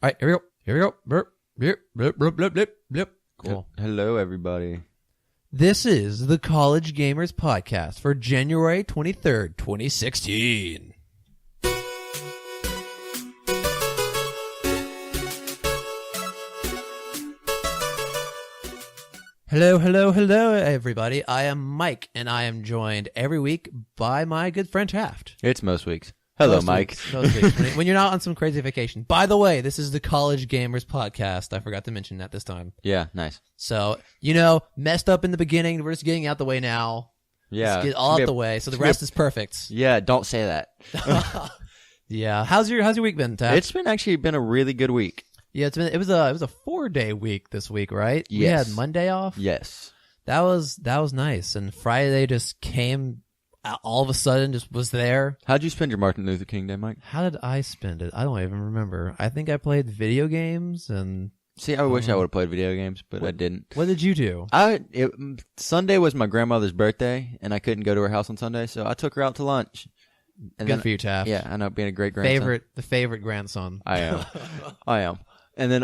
All right, here we go. Here we go. Burp, burp, burp, burp, burp, burp, burp. Cool. Hello, everybody. This is the College Gamers Podcast for January 23rd, 2016. Hello, hello, hello, everybody. I am Mike, and I am joined every week by my good friend Taft. It's most weeks. Hello, Mike. Most weeks. When you're not on some crazy vacation. By the way, this is the College Gamers Podcast. I forgot to mention that this time. Yeah, nice. So, messed up in the beginning. We're just getting out the way now. Yeah. Let's get all out the way, so the rest is perfect. Yeah, don't say that. Yeah. How's your week been, Taft? It's been a really good week. Yeah, it was a 4-day week this week, right? Yes. We had Monday off. Yes. That was nice, and Friday just came all of a sudden, just was there. How'd you spend your Martin Luther King Day, Mike? How did I spend it? I don't even remember. I think I played video games and. See, I wish I would have played video games, but I didn't. What did you do? Sunday was my grandmother's birthday, and I couldn't go to her house on Sunday, so I took her out to lunch. And Good for you, Taft. Yeah, I know, being a great grandson. The favorite grandson. I am. I am. And then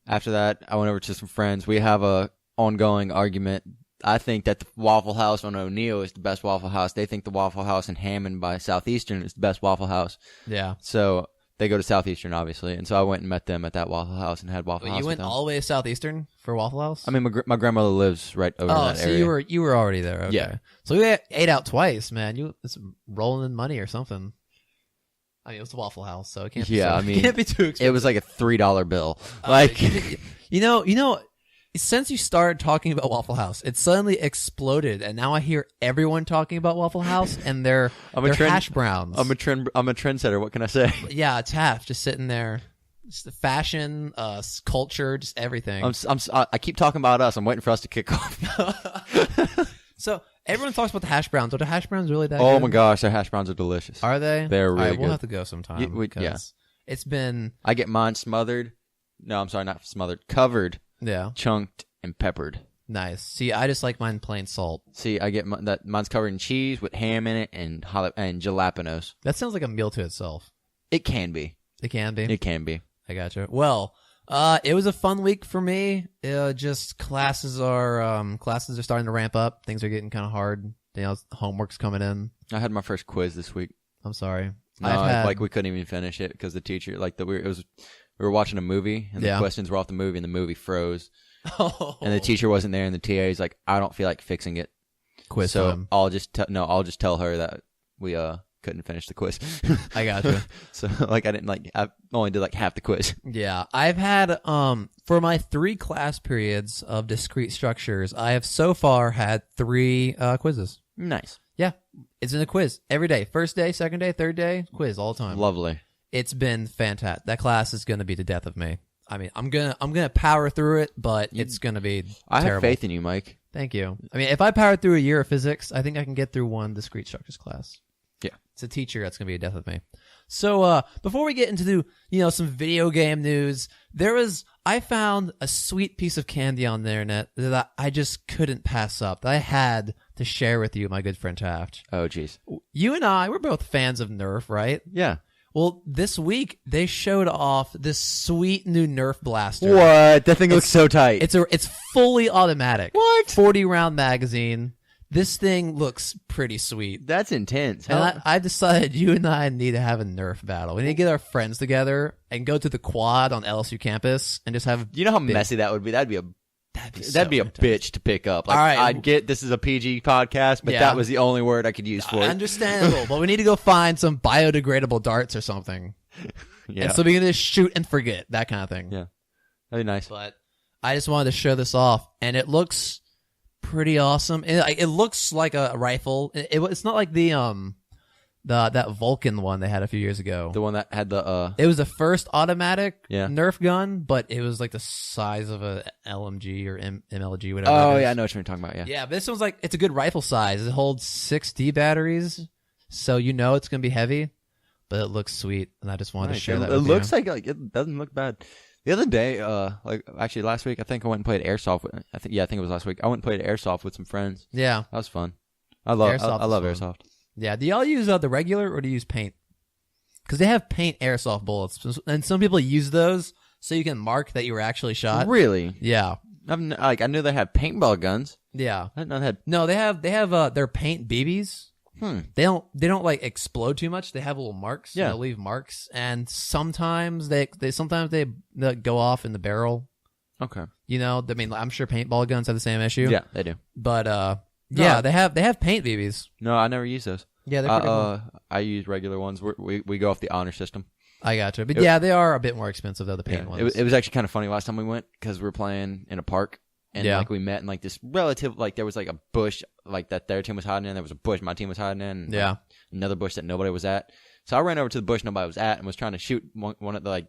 after that, I went over to some friends. We have a ongoing argument. I think that the Waffle House on O'Neill is the best Waffle House. They think the Waffle House in Hammond by Southeastern is the best Waffle House. Yeah. So they go to Southeastern, obviously. And so I went and met them at that Waffle House and had Waffle House. You went all the way to Southeastern for Waffle House? I mean, my grandmother lives right over that area. So you were already there. Okay. Yeah. So we ate out twice, man. It's rolling in money or something. I mean, it was a Waffle House, so it can't be can't be too expensive. It was like a $3 bill. Since you started talking about Waffle House, it suddenly exploded, and now I hear everyone talking about Waffle House and their hash browns. I'm a trendsetter. What can I say? Yeah, Taft just sitting there, just the fashion, culture, just everything. I keep talking about us. I'm waiting for us to kick off. So everyone talks about the hash browns. Are the hash browns really that good? Oh my gosh, their hash browns are delicious. Are they? They're really good. We'll have to go sometime. Yeah. It's been. I get mine smothered. No, I'm sorry, not smothered. Covered. Yeah. Chunked and peppered. Nice. See, I just like mine plain salt. See, I get mine's covered in cheese with ham in it and jalapenos. That sounds like a meal to itself. It can be. It can be. It can be. I gotcha. Well, it was a fun week for me. Just classes are starting to ramp up. Things are getting kind of hard. Homework's coming in. I had my first quiz this week. I'm sorry. No, we couldn't even finish it because the teacher, we were watching a movie and the questions were off the movie and the movie froze. Oh. And the teacher wasn't there and the TA is like, I don't feel like fixing it. Quiz so time. I'll just tell her that we couldn't finish the quiz. I gotcha. So I only did half the quiz. Yeah, I've had for my 3 class periods of discrete structures, I have so far had 3 quizzes. Nice. Yeah, it's in a quiz every day. First day, second day, third day, quiz all the time. Lovely. It's been fantastic. That class is going to be the death of me. I mean, I'm gonna power through it, but it's gonna be terrible. I have faith in you, Mike. Thank you. I mean, if I power through a year of physics, I think I can get through 1 discrete structures class. Yeah, it's a teacher that's gonna be a death of me. So before we get into some video game news, I found a sweet piece of candy on the internet that I just couldn't pass up. That I had to share with you, my good friend Taft. Oh, jeez. You and I, we're both fans of Nerf, right? Yeah. Well, this week they showed off this sweet new Nerf blaster. What? That thing looks so tight. It's fully automatic. What? 40-round magazine. This thing looks pretty sweet. That's intense. And I decided you and I need to have a Nerf battle. We need to get our friends together and go to the quad on LSU campus and just have. You know how messy that would be? That'd be a bitch to pick up. All right. I'd get this is a PG podcast, but that was the only word I could use for it. Understandable, but we need to go find some biodegradable darts or something. Yeah. And so we can just shoot and forget, that kind of thing. Yeah. That'd be nice. But I just wanted to show this off, and it looks pretty awesome. It looks like a rifle. It's not like that Vulcan one they had a few years ago. The one that had the It was the first automatic Yeah. Nerf gun, but it was like the size of a LMG or MLG, whatever. Oh it is. yeah, I know what you're talking about. Yeah. Yeah, but this one's it's a good rifle size. It holds 6D batteries, so it's gonna be heavy, but it looks sweet, and I just wanted to share that. It with looks you. like it doesn't look bad. The other day, actually last week, I think I went and played airsoft. I think it was last week. I went and played airsoft with some friends. Yeah, that was fun. I love airsoft. Yeah, do y'all use the regular or do you use paint? because they have paint airsoft bullets, and some people use those so you can mark that you were actually shot. Really? Yeah. I knew they had paintball guns. Yeah. I didn't know they had. No, they have their paint BBs. They don't like explode too much. They have little marks. Yeah. They'll leave marks, and sometimes they go off in the barrel. Okay. You know, I mean, I'm sure paintball guns have the same issue. Yeah, they do. But yeah, they have paint BBs. No, I never use those. Yeah, they're pretty cool. I use regular ones. We go off the honor system. I gotcha. But yeah, they are a bit more expensive though, the paint ones. It was actually kind of funny last time we went because we were playing in a park. And like we met in like this relative, like there was like a bush like that their team was hiding in. There was a bush my team was hiding in. And, like, another bush that nobody was at. So I ran over to the bush nobody was at and was trying to shoot one of the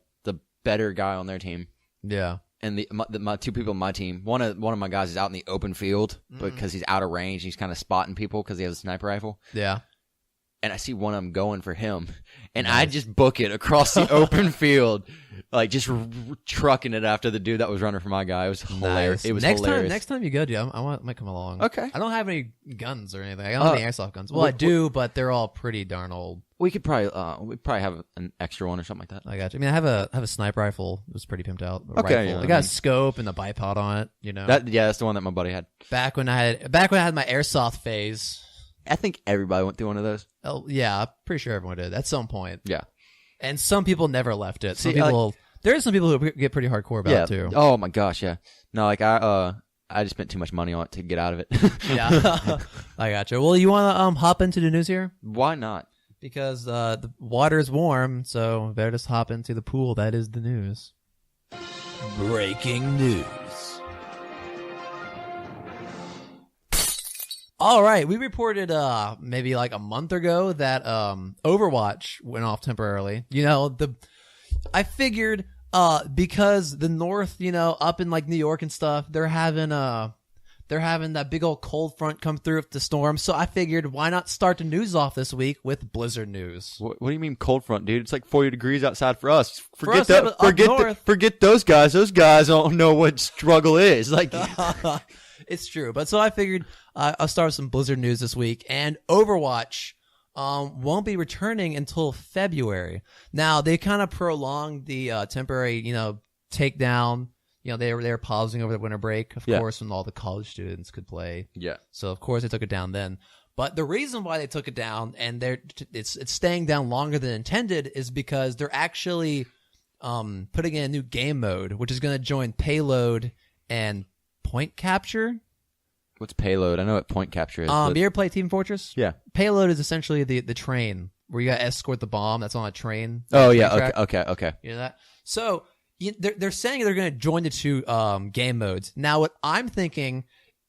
better guy on their team. Yeah. And my two people on my team, one of my guys is out in the open field because he's out of range. He's kind of spotting people because he has a sniper rifle. Yeah. And I see one of them going for him, and I just book it across the open field, like just trucking it after the dude that was running for my guy. It was hilarious. Nice. It was hilarious. Next time you go, dude, I might come along. Okay. I don't have any guns or anything. I don't have any airsoft guns. Well, I do, but they're all pretty darn old. We could probably have an extra one or something like that. I got you. I mean, I have a sniper rifle. It was pretty pimped out. Okay, Rifle. yeah, It got a scope and a bipod on it. You know. That's the one that my buddy had. Back when I had my airsoft phase. I think everybody went through one of those. Oh yeah, I'm pretty sure everyone did at some point. Yeah. And some people never left it. There are some people who get pretty hardcore about it too. Oh my gosh, yeah. No, like I just spent too much money on it to get out of it. Yeah. I gotcha. Well, you want to hop into the news here? Why not? Because the water is warm, so better just hop into the pool. That is the news. Breaking news. All right, we reported maybe like a month ago that Overwatch went off temporarily. You know, I figured because the North, you know, up in like New York and stuff, they're having that big old cold front come through with the storm. So I figured, why not start the news off this week with blizzard news? What do you mean cold front, dude? It's like 40 degrees outside for us. Forget those guys. Those guys don't know what struggle is. Like. It's true. But so I figured I'll start with some Blizzard news this week. And Overwatch won't be returning until February. Now, they kind of prolonged the temporary, you know, takedown. You know, they were pausing over the winter break, of course, when all the college students could play. Yeah. So, of course, they took it down then. But the reason why they took it down, and it's staying down longer than intended, is because they're actually putting in a new game mode, which is going to join payload and point capture. What's payload? I know what point capture is. You ever play Team Fortress? Yeah. Payload is essentially the train where you got to escort the bomb that's on a train. Oh yeah. Okay. You know that? So they're saying they're going to join the two game modes. Now, what I'm thinking,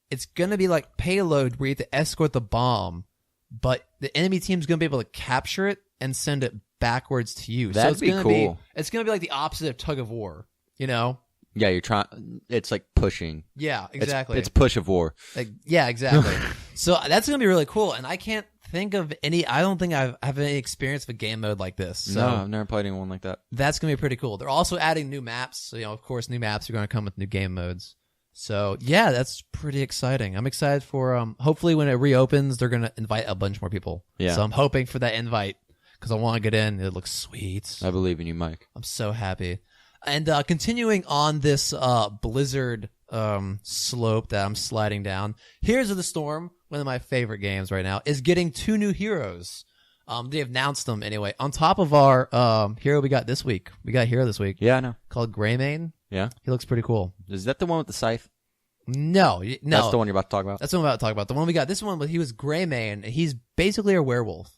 it's going to be like payload where you have to escort the bomb, but the enemy team's going to be able to capture it and send it backwards to you. That'd be cool. It's going to be like the opposite of tug of war. You know? Yeah, you're trying. It's like pushing. Yeah, exactly. It's push of war. Like, yeah, exactly. So that's gonna be really cool, and I can't think of any. I don't think I have any experience with a game mode like this. So no, I've never played anyone like that. That's gonna be pretty cool. They're also adding new maps. So, you know, of course, new maps are gonna come with new game modes. So yeah, that's pretty exciting. I'm excited for. Hopefully, when it reopens, they're gonna invite a bunch more people. Yeah. So I'm hoping for that invite because I want to get in. It looks sweet. I believe in you, Mike. I'm so happy. And continuing on this Blizzard slope that I'm sliding down, Heroes of the Storm, one of my favorite games right now, is getting 2 new heroes. They announced them anyway. On top of our hero we got this week. We got a hero this week. Yeah, I know. Called Greymane. Yeah. He looks pretty cool. Is that the one with the scythe? No. That's the one you're about to talk about? That's the one I'm about to talk about. The one we got, this one, he was Greymane. He's basically a werewolf.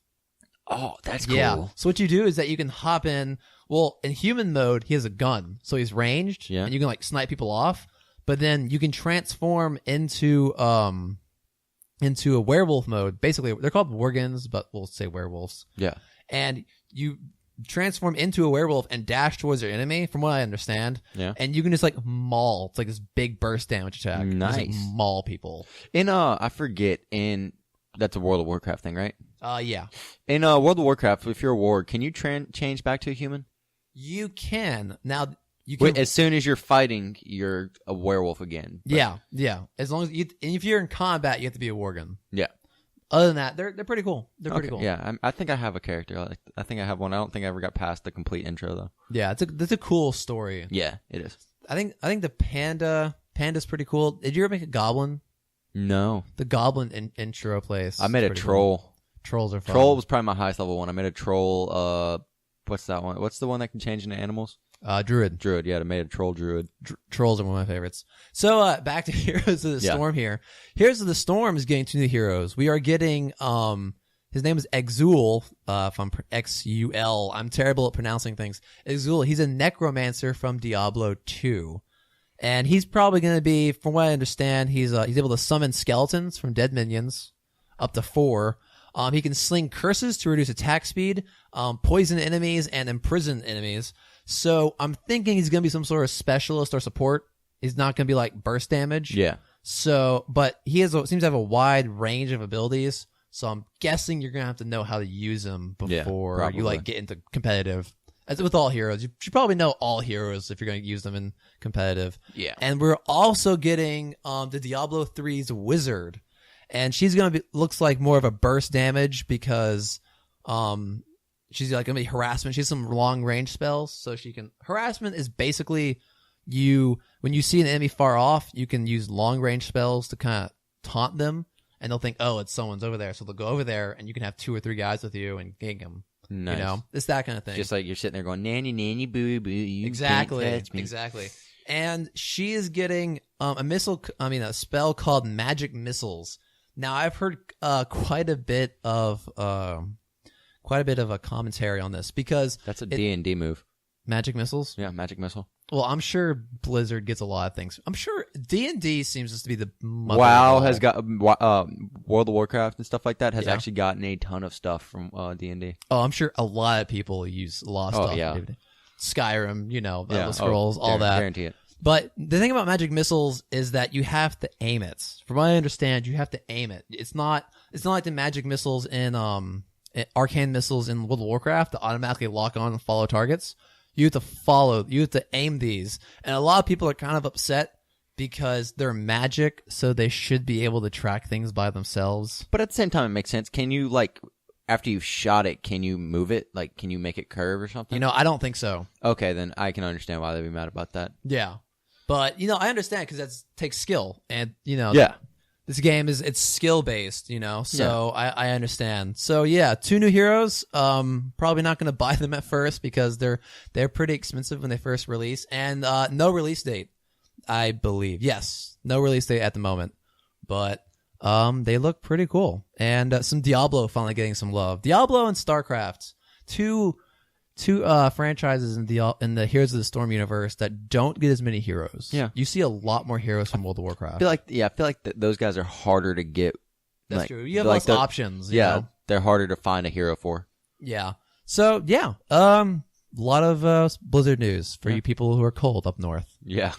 Oh, that's cool. Yeah. So what you do is that you can hop in. Well, in human mode, he has a gun, so he's ranged, and you can like snipe people off. But then you can transform into a werewolf mode. Basically, they're called worgans, but we'll say werewolves. Yeah. And you transform into a werewolf and dash towards your enemy, from what I understand. Yeah. And you can just like maul. It's like this big burst damage attack. Nice. Just, like, maul people. I forget. That's a World of Warcraft thing, right? Yeah. In World of Warcraft, if you're a warg, can you change back to a human? You can. Now, you can. Wait, as soon as you're fighting, you're a werewolf again. But, yeah. As long as and if you're in combat, you have to be a worgen. Yeah. Other than that, they're pretty cool. They're pretty cool. Yeah, I think I have a character. I think I have one. I don't think I ever got past the complete intro though. Yeah, it's a cool story. Yeah, it is. I think the panda's pretty cool. Did you ever make a goblin? No. The goblin intro place. I made a troll. Cool. Trolls are fun. Troll was probably my highest level one. I made a troll. What's that one? What's the one that can change into animals? Druid. Druid. Yeah, I made a troll druid. Trolls are one of my favorites. So back to Heroes of the Storm here. Heroes of the Storm is getting 2 new heroes. We are getting his name is Exul. If I'm Xul, I'm terrible at pronouncing things. Exul. He's a necromancer from Diablo 2. And he's probably going to be, from what I understand, he's able to summon skeletons from dead minions, up to 4. He can sling curses to reduce attack speed, poison enemies, and imprison enemies. So I'm thinking he's going to be some sort of specialist or support. He's not going to be like burst damage. Yeah. So, but he seems to have a wide range of abilities. So I'm guessing you're going to have to know how to use him before you like get into competitive. As with all heroes, you should probably know all heroes if you're going to use them in competitive. Yeah. And we're also getting the Diablo 3's Wizard. And she's going to be, looks like more of a burst damage because she's like going to be harassment. She has some long range spells. So she can, harassment is basically when you see an enemy far off, you can use long range spells to kind of taunt them. And they'll think, oh, it's someone's over there. So they'll go over there and you can have 2 or 3 guys with you and gank them. Nice. You know, it's that kind of thing. Just like you're sitting there going, nanny, nanny, boo, boo, you exactly, can't touch me. Exactly. And she is getting a spell called Magic Missiles. Now, I've heard quite a bit of a commentary on this because that's a D&D move. Magic Missiles? Yeah, Magic Missile. Well, I'm sure Blizzard gets a lot of things. I'm sure D&D seems to be the mother WoW of all. has got World of Warcraft and stuff like that has actually gotten a ton of stuff from D&D. Oh, I'm sure a lot of people use a lot of stuff. Yeah. Skyrim, Elder Scrolls, all that. Guarantee it. But the thing about magic missiles is that you have to aim it. From what I understand, you have to aim it. It's not like the magic missiles in arcane missiles in World of Warcraft that automatically lock on and follow targets. You have to aim these. And a lot of people are kind of upset because they're magic, so they should be able to track things by themselves. But at the same time, it makes sense. Can you, like, after you've shot it, can you move it? Like, can you make it curve or something? I don't think so. Okay, then I can understand why they'd be mad about that. Yeah. But, I understand because that takes skill. And, Yeah. This game it's skill based, so yeah. I understand. So yeah, 2 new heroes. Probably not going to buy them at first because they're pretty expensive when they first release, and no release date, I believe. Yes, no release date at the moment, but they look pretty cool. And some Diablo finally getting some love. Diablo and StarCraft, two franchises in the Heroes of the Storm universe that don't get as many heroes. Yeah. You see a lot more heroes from World of Warcraft. I feel like those guys are harder to get. That's true. You have less options. You know? They're harder to find a hero for. Yeah. So, yeah. A lot of Blizzard news for you people who are cold up north. Yeah.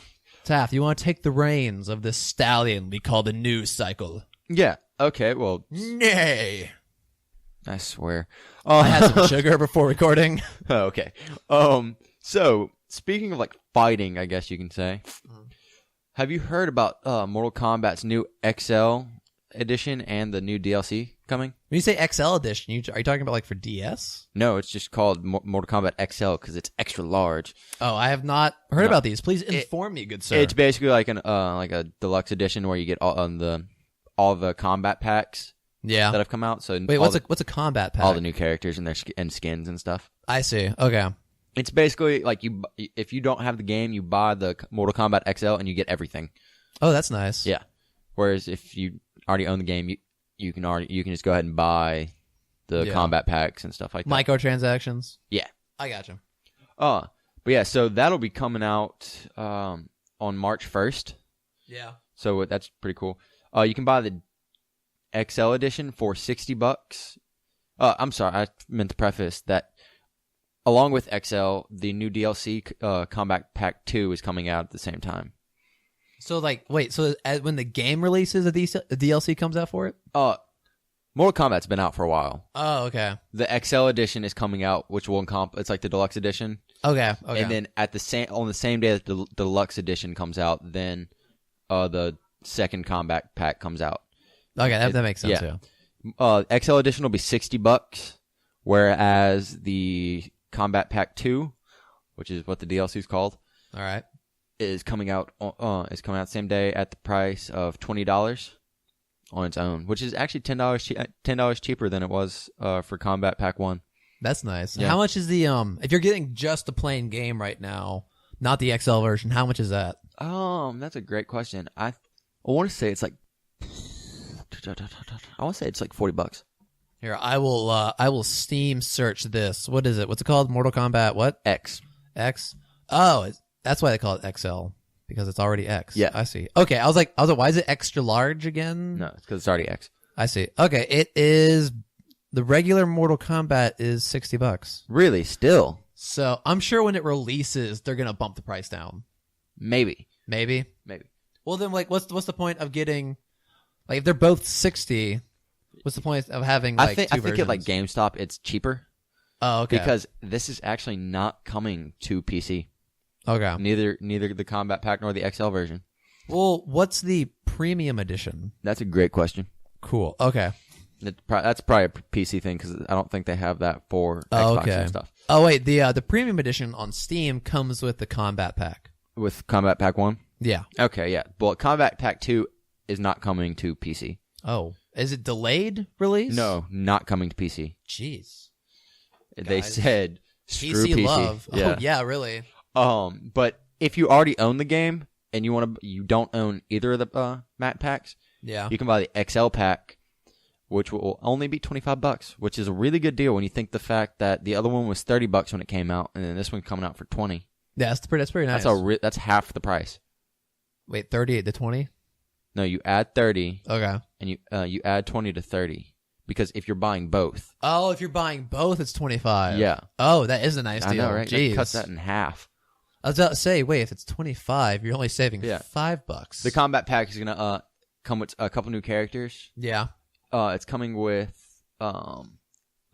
Taft, you want to take the reins of this stallion we call the news cycle? Yeah. Okay, well. Nay. I swear. I had some sugar before recording. Oh, okay. So, speaking of, like, fighting, I guess you can say, have you heard about Mortal Kombat's new XL edition and the new DLC coming? When you say XL edition, are you talking about, like, for DS? No, it's just called Mortal Kombat XL because it's extra large. Oh, I have not heard about these. Please inform me, good sir. It's basically like a deluxe edition where you get all the combat packs. Yeah, that have come out. So wait, what's a combat pack? All the new characters and their skins and stuff. I see. Okay, it's basically like if you don't have the game, you buy the Mortal Kombat XL and you get everything. Oh, that's nice. Yeah. Whereas if you already own the game, you can just go ahead and buy the combat packs and stuff like that. Microtransactions. Yeah, I gotcha. But yeah, so that'll be coming out on March 1st. Yeah. So that's pretty cool. You can buy the XL edition for $60. I'm sorry, I meant to preface that along with XL, the new DLC Combat Pack 2 is coming out at the same time. So when the game releases, a DLC comes out for it? Mortal Kombat's been out for a while. Oh, okay. The XL edition is coming out, which will it's like the deluxe edition. Okay. And then on the same day that the deluxe edition comes out, then the second Combat Pack comes out. Okay, that makes sense. XL edition will be $60, whereas the Combat Pack 2, which is what the DLC is called, All right. is coming out same day at the price of $20 on its own, which is actually $10 cheaper than it was for Combat Pack 1. That's nice. Yeah. How much is the if you're getting just the plain game right now, not the XL version, how much is that? That's a great question. I want to say it's like $40. Here, I will Steam search this. What is it? What's it called? Mortal Kombat what? X. X? Oh, that's why they call it XL, because it's already X. Yeah. I see. Okay, I was like, why is it extra large again? No, it's because it's already X. I see. Okay, it is the regular Mortal Kombat is $60. Really? Still? So I'm sure when it releases, they're gonna bump the price down. Maybe. Well, then, like, what's the point of getting, like, if they're both 60? What's the point of having like two I think versions? at like GameStop it's cheaper. Oh, okay. Because this is actually not coming to PC. Okay. Neither the Combat Pack nor the XL version. Well, what's the premium edition? That's a great question. Cool. Okay. That's probably a PC thing because I don't think they have that for Xbox and stuff. Oh wait, the premium edition on Steam comes with the Combat Pack. With Combat Pack 1? Yeah. Okay, yeah. Well, Combat Pack 2 is not coming to PC. Oh, is it delayed release? No, not coming to PC. Jeez. They Guys. said screw PC. love. Yeah. Oh yeah, really. But if you already own the game and you don't own either of the map packs, Yeah. you can buy the XL pack, which will only be $25, which is a really good deal when you think the fact that the other one was $30 when it came out, and then this one's coming out for $20. Yeah, that's pretty nice. That's half the price. Wait, 38 to 20? No, you add 30, Okay. and you add 20 to 30, because if you're buying both. Oh, if you're buying both, it's 25. Yeah. Oh, that is a nice deal. I know, right? Jeez. That cuts that in half. I was about to say, wait, if it's 25, you're only saving $5. The combat pack is gonna come with a couple new characters. Yeah. It's coming with the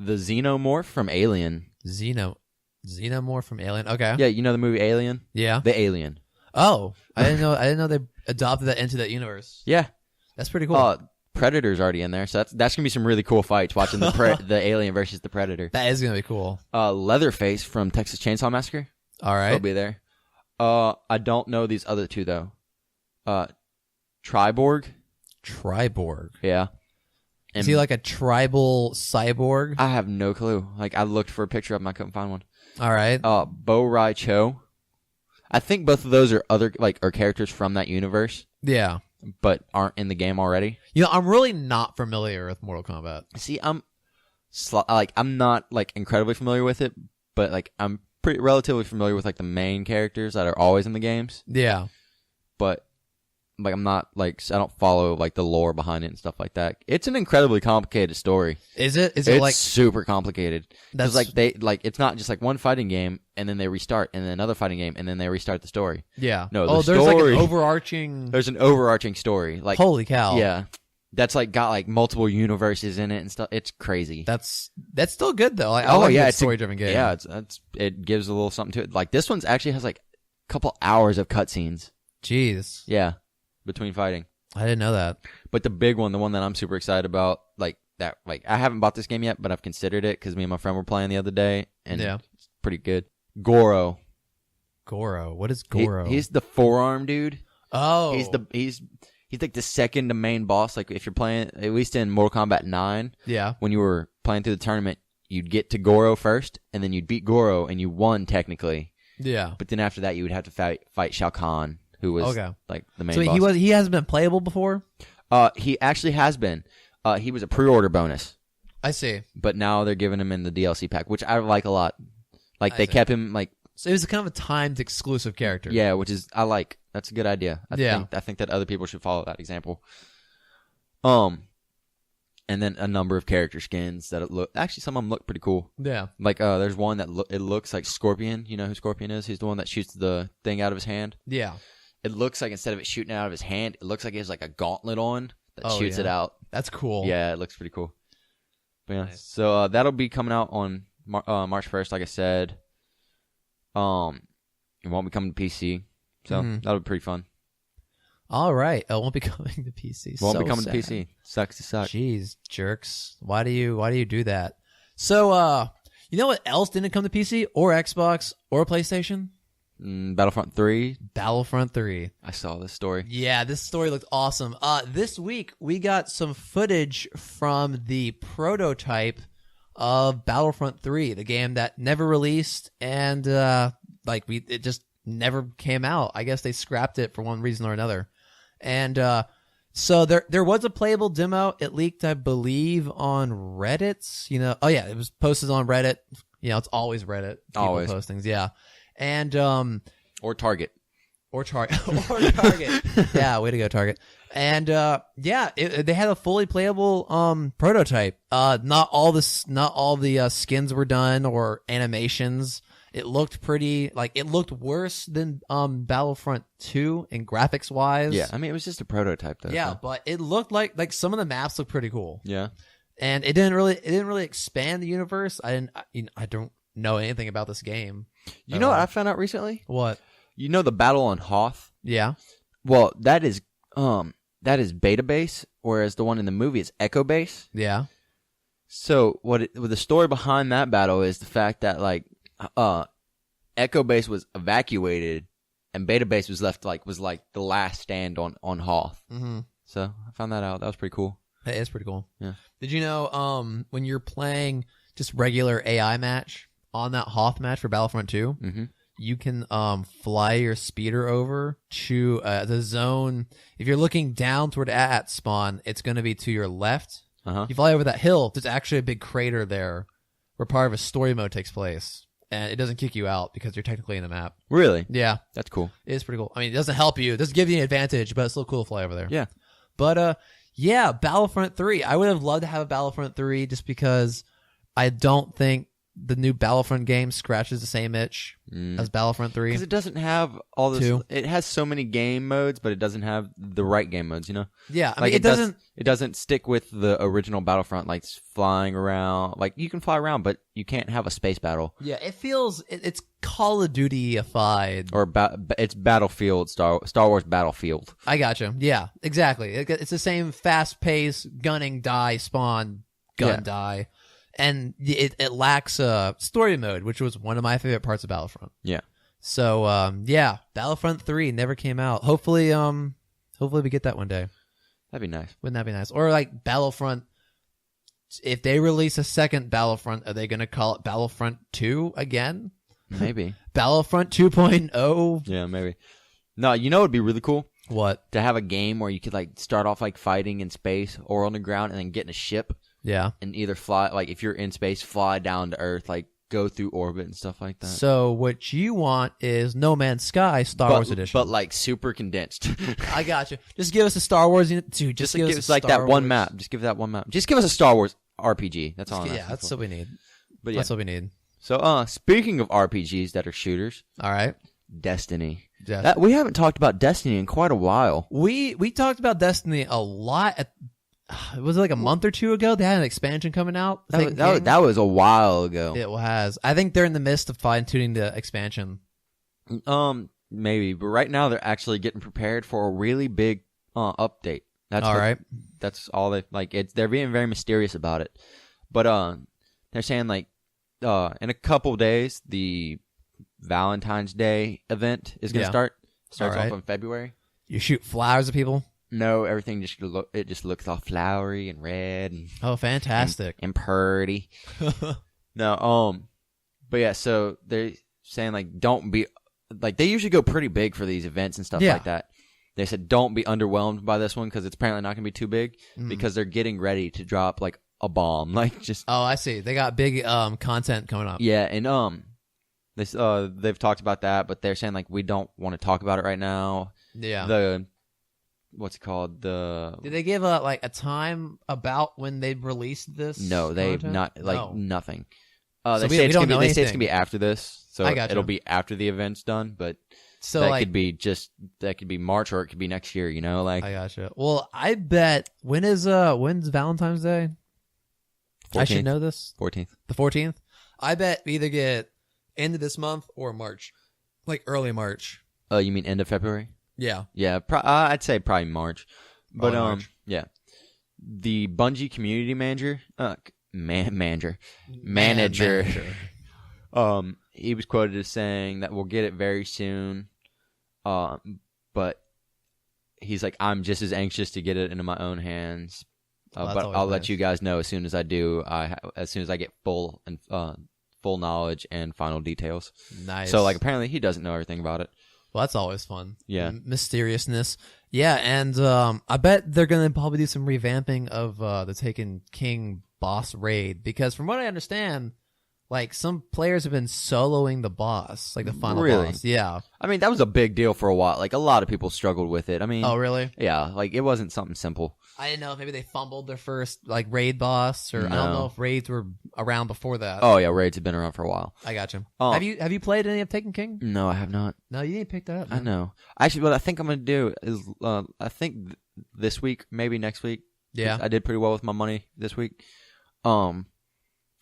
Xenomorph from Alien. Xenomorph from Alien. Okay. Yeah, you know the movie Alien? Yeah. The Alien. Oh, I didn't know they adopted that into that universe. Yeah. That's pretty cool. Predator's already in there, so that's gonna be some really cool fights watching the Alien versus the Predator. That is gonna be cool. Leatherface from Texas Chainsaw Massacre. All right. He'll be there. I don't know these other two though. Triborg. Yeah. Is he like a tribal cyborg? I have no clue. Like I looked for a picture of him, I couldn't find one. All right. Bo Rai Cho. I think both of those are are characters from that universe, Yeah. but aren't in the game already. You know, I'm really not familiar with Mortal Kombat. See, I'm not like incredibly familiar with it, but like I'm pretty relatively familiar with like the main characters that are always in the games. Yeah. But like I'm not like I don't follow like the lore behind it and stuff like that. It's an incredibly complicated story. Is it? Is It's it like super complicated. that's Because it's not just like one fighting game and then they restart, and then another fighting game and then they restart the story. Yeah. No, there's like an overarching. There's an overarching story. Like Holy cow. yeah, that's like got like multiple universes in it and stuff. It's crazy. That's still good though. I like a story-driven game. Yeah, it gives a little something to it. Like this one's actually has like a couple hours of cutscenes. Jeez. Yeah, between fighting. I didn't know that. But the big one, the one that I'm super excited about, like that, like I haven't bought this game yet, but I've considered it because me and my friend were playing the other day, and it's pretty good. Goro. What is Goro? He's the forearm dude. Oh. He's like the second to main boss. Like if you're playing, at least in Mortal Kombat 9, Yeah. when you were playing through the tournament, you'd get to Goro first, and then you'd beat Goro, and you won technically. Yeah. But then after that, you would have to fight Shao Kahn, who was like the main boss. So he hasn't been playable before? He actually has been. He was a pre-order bonus. I see. But now they're giving him in the DLC pack, which I like a lot. Like they kept him like. So it was kind of a timed exclusive character. Yeah, which is I like. That's a good idea. I think that other people should follow that example. And then a number of character skins that actually some of them look pretty cool. Yeah. Like there's one that it looks like Scorpion. You know who Scorpion is? He's the one that shoots the thing out of his hand. Yeah. It looks like instead of it shooting out of his hand, it looks like he has like a gauntlet on that shoots it out. That's cool. Yeah, it looks pretty cool. But yeah, Nice. so that'll be coming out on March 1st, like I said. It won't be coming to PC, so that'll be pretty fun. All right. It won't be coming to PC. Won't So be coming sad. to PC. Sucks to suck. Jeez, jerks. Why do you do that? So, you know what else didn't come to PC or Xbox or PlayStation? Battlefront 3. Battlefront 3. I saw this story. Yeah, this story looked awesome. This week we got some footage from the prototype of Battlefront 3, the game that never released and it just never came out. I guess they scrapped it for one reason or another. And so there was a playable demo. It leaked, I believe, on Reddit. It was posted on Reddit. It's always Reddit. People Always post things, yeah. And or Target. Or Target. Yeah, way to go, Target. And they had a fully playable prototype. Not all the skins were done or animations. It looked it looked worse than Battlefront 2 in graphics wise. Yeah, I mean it was just a prototype though. Yeah, so. but it looked like some of the maps looked pretty cool. Yeah. And it didn't really expand the universe. I don't know anything about this game. You know what I found out recently? What? You know the battle on Hoth? Yeah. Well, that is beta base, whereas the one in the movie is echo base. Yeah. So the story behind that battle is the fact that echo base was evacuated and beta base was left was the last stand on Hoth. Mm-hmm. So I found that out. That was pretty cool. It is pretty cool. Yeah. Did you know when you're playing just regular AI match on that Hoth match for Battlefront 2, mm-hmm. you can fly your speeder over to the zone. If you're looking down toward at spawn, it's going to be to your left. Uh-huh. You fly over that hill. There's actually a big crater there where part of a story mode takes place. And it doesn't kick you out because you're technically in the map. Really? Yeah. That's cool. It is pretty cool. I mean, it doesn't help you. It doesn't give you an advantage, but it's still cool to fly over there. Yeah. But, yeah, Battlefront 3. I would have loved to have a Battlefront 3 just because I don't think the new Battlefront game scratches the same itch as Battlefront 3. Because it doesn't have all this. Two. It has so many game modes, but it doesn't have the right game modes, Yeah, I like mean, it doesn't... It doesn't stick with the original Battlefront, like flying around. Like, you can fly around, but you can't have a space battle. Yeah, it feels... It's Call of Duty-ified. Or it's Battlefield, Star Wars Battlefield. I gotcha. Yeah, exactly. It's the same fast-paced gunning, die, spawn, gun, die. And it lacks a story mode, which was one of my favorite parts of Battlefront. Yeah. So, Battlefront 3 never came out. Hopefully we get that one day. That'd be nice. Wouldn't that be nice? Or like Battlefront, if they release a second Battlefront, are they going to call it Battlefront 2 again? Maybe. Battlefront 2.0? Yeah, maybe. No, it would be really cool? What? To have a game where you could start off fighting in space or on the ground and then get in a ship. Yeah. And either fly, if you're in space, fly down to Earth, go through orbit and stuff like that. So what you want is No Man's Sky Star Wars Edition. But super condensed. I got you. Just give us a Star Wars unit. Dude, just give us that one map. Just give that one map. Just give us a Star Wars RPG. That's all. Yeah, that's what we need. But yeah. That's what we need. So, speaking of RPGs that are shooters. All right. Destiny. Yes. We haven't talked about Destiny in quite a while. We talked about Destiny a lot was it like a month or two ago? They had an expansion coming out. That was a while ago. It has. I think they're in the midst of fine-tuning the expansion. Maybe. But right now they're actually getting prepared for a really big update. That's all right. That's all they they're being very mysterious about it. But they're saying in a couple days the Valentine's Day event is going to start. Starts off in February. You shoot flowers at people? No, everything just looks all flowery and red and fantastic and pretty. No, but yeah, so they're saying don't be they usually go pretty big for these events and stuff like that. They said don't be underwhelmed by this one because it's apparently not going to be too big because they're getting ready to drop a bomb Oh, I see. They got big content coming up. Yeah, and they've talked about that, but they're saying we don't want to talk about it right now. Yeah. What's it called? Did they give a time about when they released this? No, they've content? not nothing. They say it's going to be after this, so it'll be after the event's done. But so that could be March or it could be next year. I gotcha. Well, I bet when's Valentine's Day? 14th. I should know this. 14th. The 14th. I bet we either get end of this month or March, early March. Oh, you mean end of February? Yeah. Yeah, I'd say probably March. But March. yeah, the Bungie community manager, manager, he was quoted as saying that we'll get it very soon. But he's like, I'm just as anxious to get it into my own hands. But I'll let you guys know as soon as I do. As soon as I get full knowledge and final details. Nice. So like, apparently he doesn't know everything about it. Well, that's always fun. Yeah. Mysteriousness. Yeah, and I bet they're going to probably do some revamping of the Taken King boss raid, because from what I understand, like, some players have been soloing the boss, like the final boss. Yeah. I mean, that was a big deal for a while. Like, a lot of people struggled with it. I mean... Oh, really? Yeah, like, it wasn't something simple. I didn't know if maybe they fumbled their first, like, raid boss, or I don't know if raids were around before that. Oh, yeah, raids have been around for a while. I got you. Oh. Have you played any of Taken King? No, I have not. No, you didn't pick that up, man. I know. Actually, what I think I'm going to do is, I think this week, maybe next week. Yeah. I did pretty well with my money this week.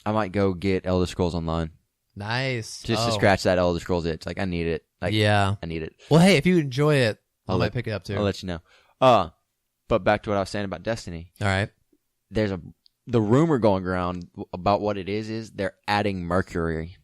I might go get Elder Scrolls Online. Nice. Just to scratch that Elder Scrolls itch. Like, I need it. Like, yeah. I need it. Well, hey, if you enjoy it, I might pick it up too. I'll let you know. But back to what I was saying about Destiny. All right. There's the rumor going around about what it is they're adding Mercury.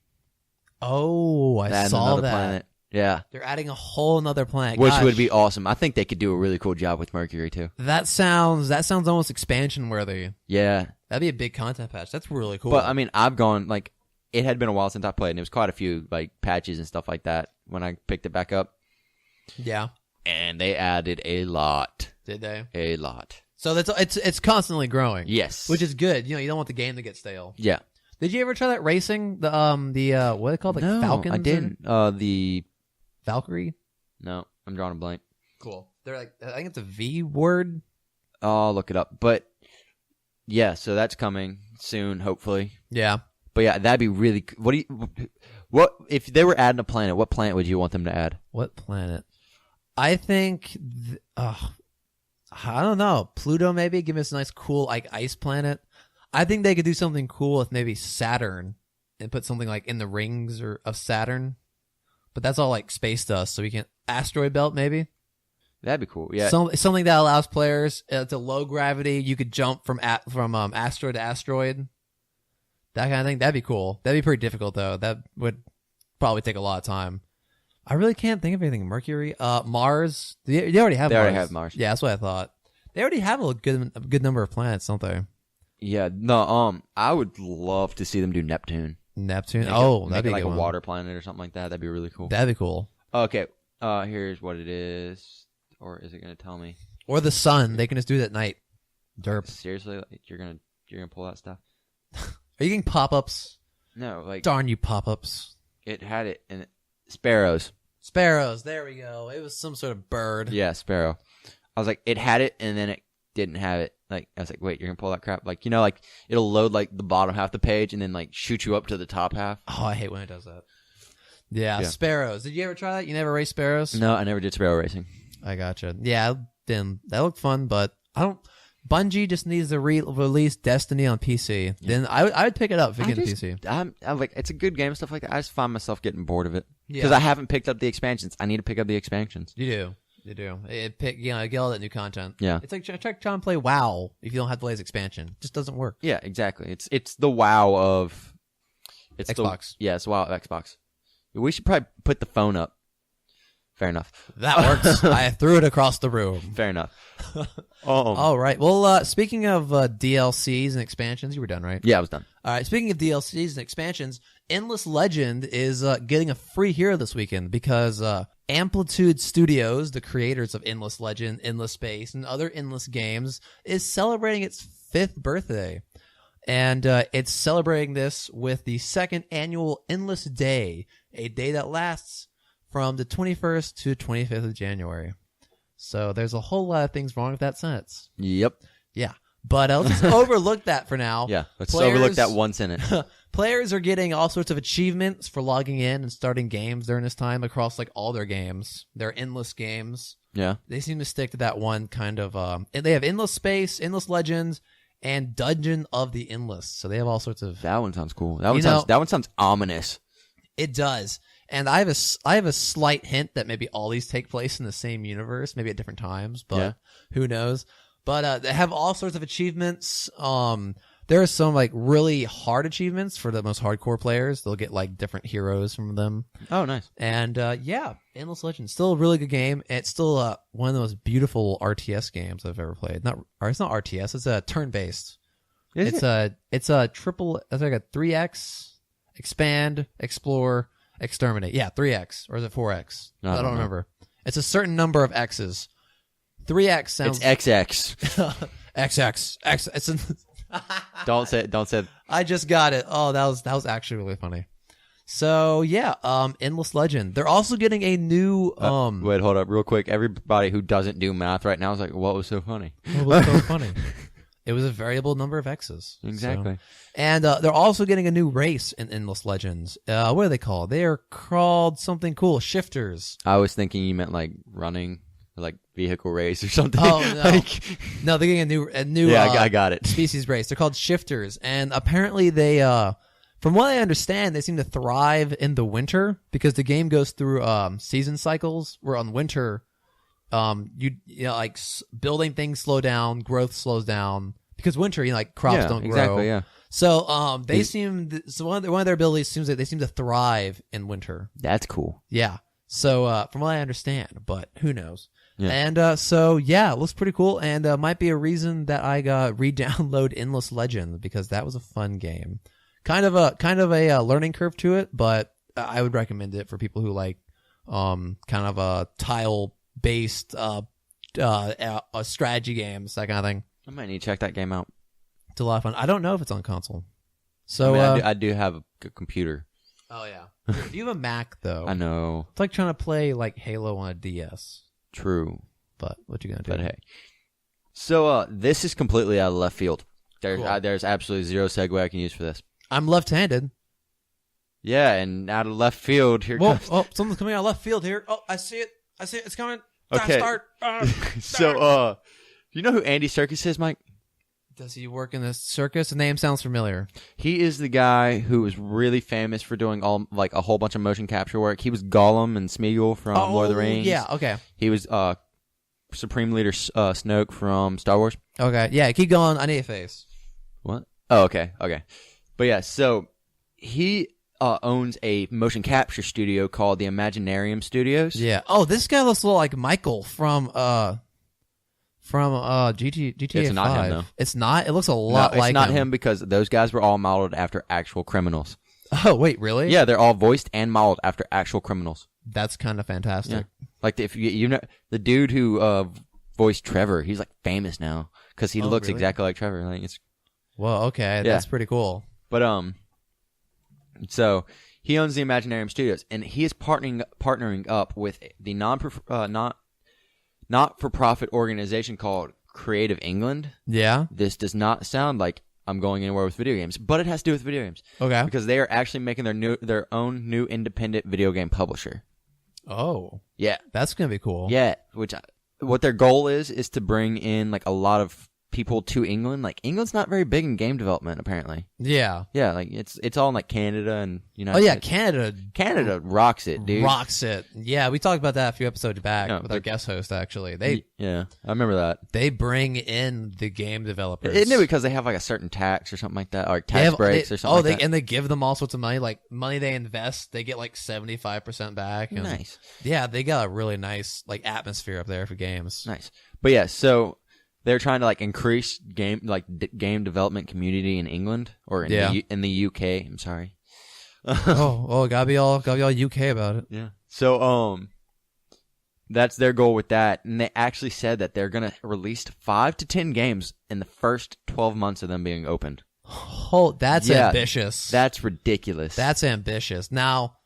Oh, I saw that. Planet. Yeah. They're adding a whole nother planet. Which would be awesome. I think they could do a really cool job with Mercury too. That sounds almost expansion worthy. Yeah. That'd be a big content patch. That's really cool. But I mean, I've gone, like, it had been a while since I played, and it was quite a few, like, patches and stuff like that when I picked it back up. Yeah. And they added a lot. Did they? A lot. So it's constantly growing. Yes. Which is good. You know, you don't want the game to get stale. Yeah. Did you ever try that racing? The what are they called? Like no, Falcons? I didn't. The Valkyrie? No, I'm drawing a blank. Cool. They're like, I think it's a V word. I'll look it up. But yeah, so that's coming soon, hopefully. Yeah. But yeah, that'd be really. What if they were adding a planet? What planet would you want them to add? What planet? I think. I don't know. Pluto, maybe give us a nice, cool, like, ice planet. I think they could do something cool with maybe Saturn and put something like in the rings of Saturn. But that's all like space dust, so we can asteroid belt maybe. That'd be cool. Yeah, something that allows players to low gravity. You could jump from asteroid to asteroid. That kind of thing. That'd be cool. That'd be pretty difficult though. That would probably take a lot of time. I really can't think of anything. Mercury, Mars. They already have. They already have Mars. Yeah, that's what I thought. They already have a good number of planets, don't they? Yeah. No. I would love to see them do Neptune. That'd be like a water planet or something like that. That'd be really cool. That'd be cool. Okay. Here's what it is, or is it gonna tell me? Or the sun. They can just do it at night. Derp. Seriously, like, you're gonna pull that stuff? Are you getting pop-ups? No, like, darn you pop-ups. It had it in sparrows. Sparrows. There we go. It was some sort of bird. Yeah, sparrow. I was like, it had it, and then it didn't have it. Like, I was like, wait, you're gonna pull that crap? Like, you know, like, it'll load like the bottom half of the page, and then like shoot you up to the top half. Oh, I hate when it does that. Yeah, sparrows. Did you ever try that? You never raced sparrows? No, I never did sparrow racing. I gotcha. Yeah, that looked fun, but I don't. Bungie just needs to release Destiny on PC. Yeah. Then I would pick it up if it gets PC. I'm like, it's a good game, stuff like that. I just find myself getting bored of it because I haven't picked up the expansions. I need to pick up the expansions. You do. Get all that new content. Yeah. It's like trying to play WoW if you don't have to play his expansion. It just doesn't work. Yeah, exactly. It's the WoW of Xbox. It's WoW of Xbox. We should probably put the phone up. Fair enough. That works. I threw it across the room. Fair enough. All right. Well, speaking of DLCs and expansions, you were done, right? Yeah, I was done. All right. Speaking of DLCs and expansions, Endless Legend is getting a free hero this weekend because Amplitude Studios, the creators of Endless Legend, Endless Space, and other Endless games, is celebrating its 5th birthday. And it's celebrating this with the 2nd annual Endless Day, a day that lasts from the 21st to 25th of January. So there's a whole lot of things wrong with that sentence. Yep. Yeah. But let's just overlook that for now. Yeah, let's overlook that one sentence. Players are getting all sorts of achievements for logging in and starting games during this time across like all their games. Their endless games. Yeah. They seem to stick to that one kind of... they have Endless Space, Endless Legends, and Dungeon of the Endless. So they have all sorts of... That one sounds cool. That one sounds ominous. It does. And I have a slight hint that maybe all these take place in the same universe, maybe at different times, but who knows? But they have all sorts of achievements. There are some like really hard achievements for the most hardcore players. They'll get like different heroes from them. Oh, nice. And Endless Legend, still a really good game. It's still one of the most beautiful RTS games I've ever played. It's not RTS. It's a turn-based. It's a triple. It's like a 3x, expand, explore, exterminate. Yeah, 3x, or is it 4x? I don't remember. It's a certain number of X's. 3x sounds. It's XX. XX. X. It's. Don't say. I just got it. Oh, that was actually really funny. So yeah, Endless Legend. They're also getting a new. Wait, hold up, real quick. Everybody who doesn't do math right now is like, "What was so funny?" What was so funny? It was a variable number of X's. Exactly. So. And they're also getting a new race in Endless Legends. What are they called? They are called something cool. Shifters. I was thinking you meant like running, like vehicle race or something. Oh no, no, they're getting a new. Yeah, I got it. Species race. They're called Shifters, and apparently they, from what I understand, they seem to thrive in the winter because the game goes through season cycles. Where on winter, you know, like building things slow down, growth slows down because winter, you know, like crops don't grow. Exactly. Yeah. So one of their abilities seems that they seem to thrive in winter. That's cool. Yeah. So from what I understand, but who knows? Yeah. And it looks pretty cool, and might be a reason that I re-download Endless Legend because that was a fun game. Kind of a learning curve to it, but I would recommend it for people who like kind of a tile based strategy games, that kind of thing. I might need to check that game out. It's a lot of fun. I don't know if it's on console. So I do have a computer. Oh yeah. You have a Mac though. I know. It's like trying to play like Halo on a DS. True. But what you gonna do? But hey. So this is completely out of left field. There's absolutely zero segue I can use for this. I'm left-handed. Yeah, and out of left field here comes. Oh, something's coming out of left field here. Oh, I see it. It's coming. Okay. Start. So, you know who Andy Serkis is, Mike? Does he work in the circus? The name sounds familiar. He is the guy who was really famous for doing a whole bunch of motion capture work. He was Gollum and Smeagol from Lord of the Rings. Yeah, okay. He was Supreme Leader Snoke from Star Wars. Okay, yeah, keep going. I need a face. What? Oh, okay. But yeah, so he owns a motion capture studio called the Imaginarium Studios. Yeah. Oh, this guy looks a little like Michael from GTA It's not 5. him, though. It's not? It looks a lot like him. It's not him because those guys were all modeled after actual criminals. Oh, wait, really? Yeah, they're all voiced and modeled after actual criminals. That's kind of fantastic. Yeah. Like if you know the dude who voiced Trevor, he's like famous now because he looks really? exactly like Trevor. Like it's. Well, okay, Yeah. That's pretty cool. But so he owns the Imaginarium Studios, and he is partnering up with the not-for-profit organization called Creative England. Yeah. This does not sound like I'm going anywhere with video games, but it has to do with video games. Okay. Because they are actually making their own new independent video game publisher. Oh. Yeah. That's gonna be cool. Yeah. What their goal is to bring in like a lot of people to England. Like England's not very big in game development, apparently. Yeah. Yeah, like it's all in like Canada and United States. Canada rocks it, dude. Rocks it. Yeah, we talked about that a few episodes back with our guest host. Actually, I remember that. They bring in the game developers. Isn't it because they have like a certain tax or something like that, or tax breaks or something? like that? And they give them all sorts of money, like money they invest. They get like 75% back. And, nice. Yeah, they got a really nice like atmosphere up there for games. Nice. But yeah, so. They're trying to like increase game development community in England or in the UK. I'm sorry. gotta be all UK about it. Yeah. So that's their goal with that, and they actually said that they're gonna release 5 to 10 games in the first 12 months of them being opened. Oh, that's ambitious. That's ridiculous. That's ambitious. Now,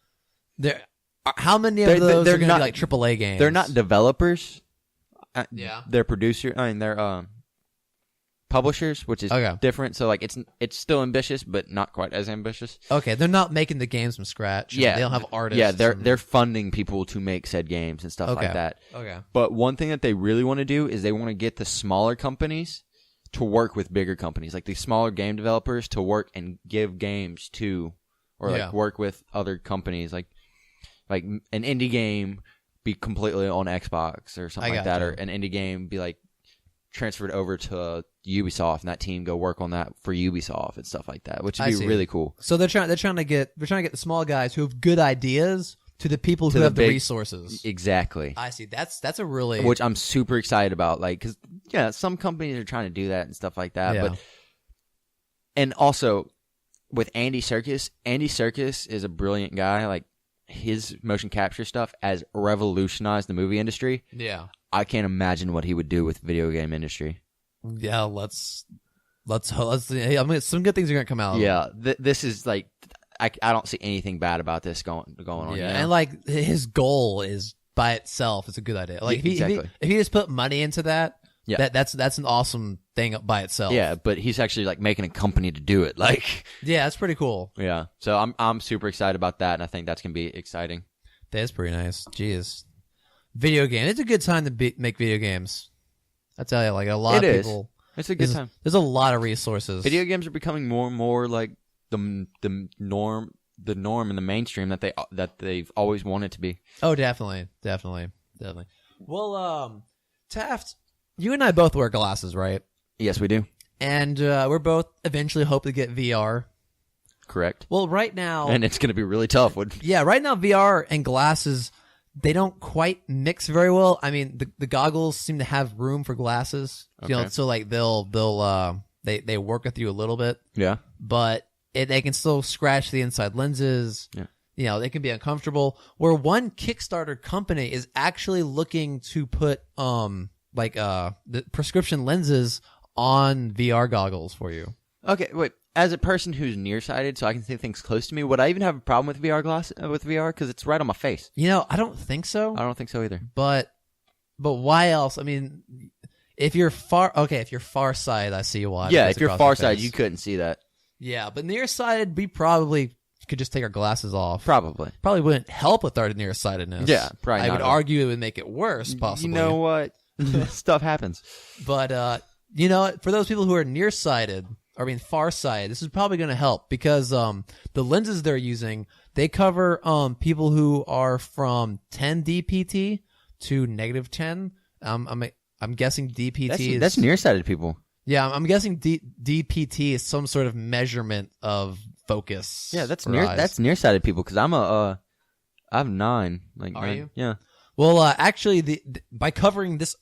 how many of those are gonna be like AAA games? They're not developers. They're they're publishers, which is different. So like it's still ambitious, but not quite as ambitious. Okay, they're not making the games from scratch. Yeah, they don't have artists. Yeah, they're funding people to make said games and stuff like that. Okay. But one thing that they really want to do is they want to get the smaller companies to work with bigger companies, like the smaller game developers to work and give games to, or like work with other companies. Like like an indie game be completely on Xbox or something like that, or an indie game be like transferred over to Ubisoft and that team go work on that for Ubisoft and stuff like that, which would be really cool. So they're trying to get the small guys who have good ideas to the people who have the resources. Exactly. I see. That's a really, which I'm super excited about. Like, because some companies are trying to do that and stuff like that. Yeah. But and also with Andy Serkis is a brilliant guy. Like his motion capture stuff has revolutionized the movie industry. Yeah. I can't imagine what he would do with the video game industry. Yeah, let's. Hey, I mean, some good things are gonna come out. Yeah, this is like, I don't see anything bad about this going on. Yeah, and like his goal is by itself, it's a good idea. Like if he just put money into that, that's an awesome thing by itself. Yeah, but he's actually like making a company to do it. Like, yeah, that's pretty cool. Yeah, so I'm super excited about that, and I think that's gonna be exciting. That's pretty nice. Jeez. Video game. It's a good time to make video games. I tell you, like a lot of people. It's a good time. There's a lot of resources. Video games are becoming more and more like the norm in the mainstream that they've always wanted to be. Oh, definitely. Well, Taft, you and I both wear glasses, right? Yes, we do. And we're both eventually hope to get VR. Correct. Well, right now, and it's going to be really tough. Right now, VR and glasses, they don't quite mix very well. I mean, the goggles seem to have room for glasses, so like they work with you a little bit. Yeah. But they can still scratch the inside lenses. Yeah. They can be uncomfortable. Where one Kickstarter company is actually looking to put the prescription lenses on VR goggles for you. Okay, wait. As a person who's nearsighted, so I can see things close to me, would I even have a problem with VR because it's right on my face? I don't think so. I don't think so either. But why else? I mean, if you're farsighted, I see why. Yeah, if you're farsighted, you couldn't see that. Yeah, but nearsighted, we probably could just take our glasses off. Probably wouldn't help with our nearsightedness. Yeah, probably. I would argue it would make it worse, possibly. You know what? Stuff happens. But for those people who are nearsighted, farsighted, this is probably going to help because the lenses they're using, they cover people who are from 10 dpt to negative 10. I'm guessing dpt that's nearsighted people. Yeah, I'm guessing dpt is some sort of measurement of focus. Yeah, that's nearsighted people because I have 9. Like, are you? Yeah. Well, actually, by covering this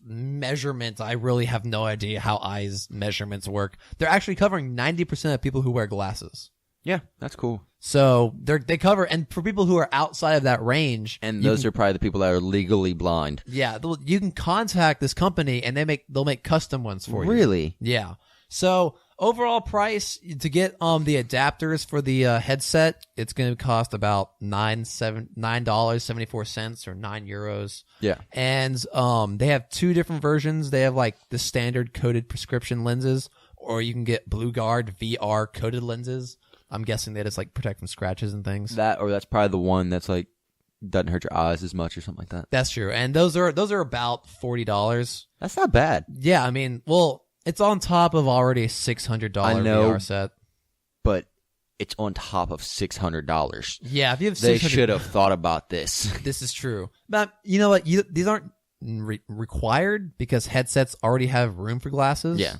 measurement, I really have no idea how eyes measurements work. They're actually covering 90% of people who wear glasses. Yeah, that's cool. So they cover, and for people who are outside of that range, and those are probably the people that are legally blind. Yeah, you can contact this company, and they'll make custom ones for you. Really? Yeah. So overall price to get the adapters for the headset, it's going to cost about $9.74 or €9. Yeah. And they have 2 different versions. They have like the standard coated prescription lenses, or you can get Blue Guard VR coated lenses. I'm guessing that it's like protect from scratches and things. That's probably the one that's like doesn't hurt your eyes as much or something like that. That's true. And those are about $40. That's not bad. Yeah, I mean, well, it's on top of already a $600 VR set. But it's on top of $600. Yeah, if you have they should have thought about this. This is true. But you know what? These aren't required because headsets already have room for glasses. Yeah.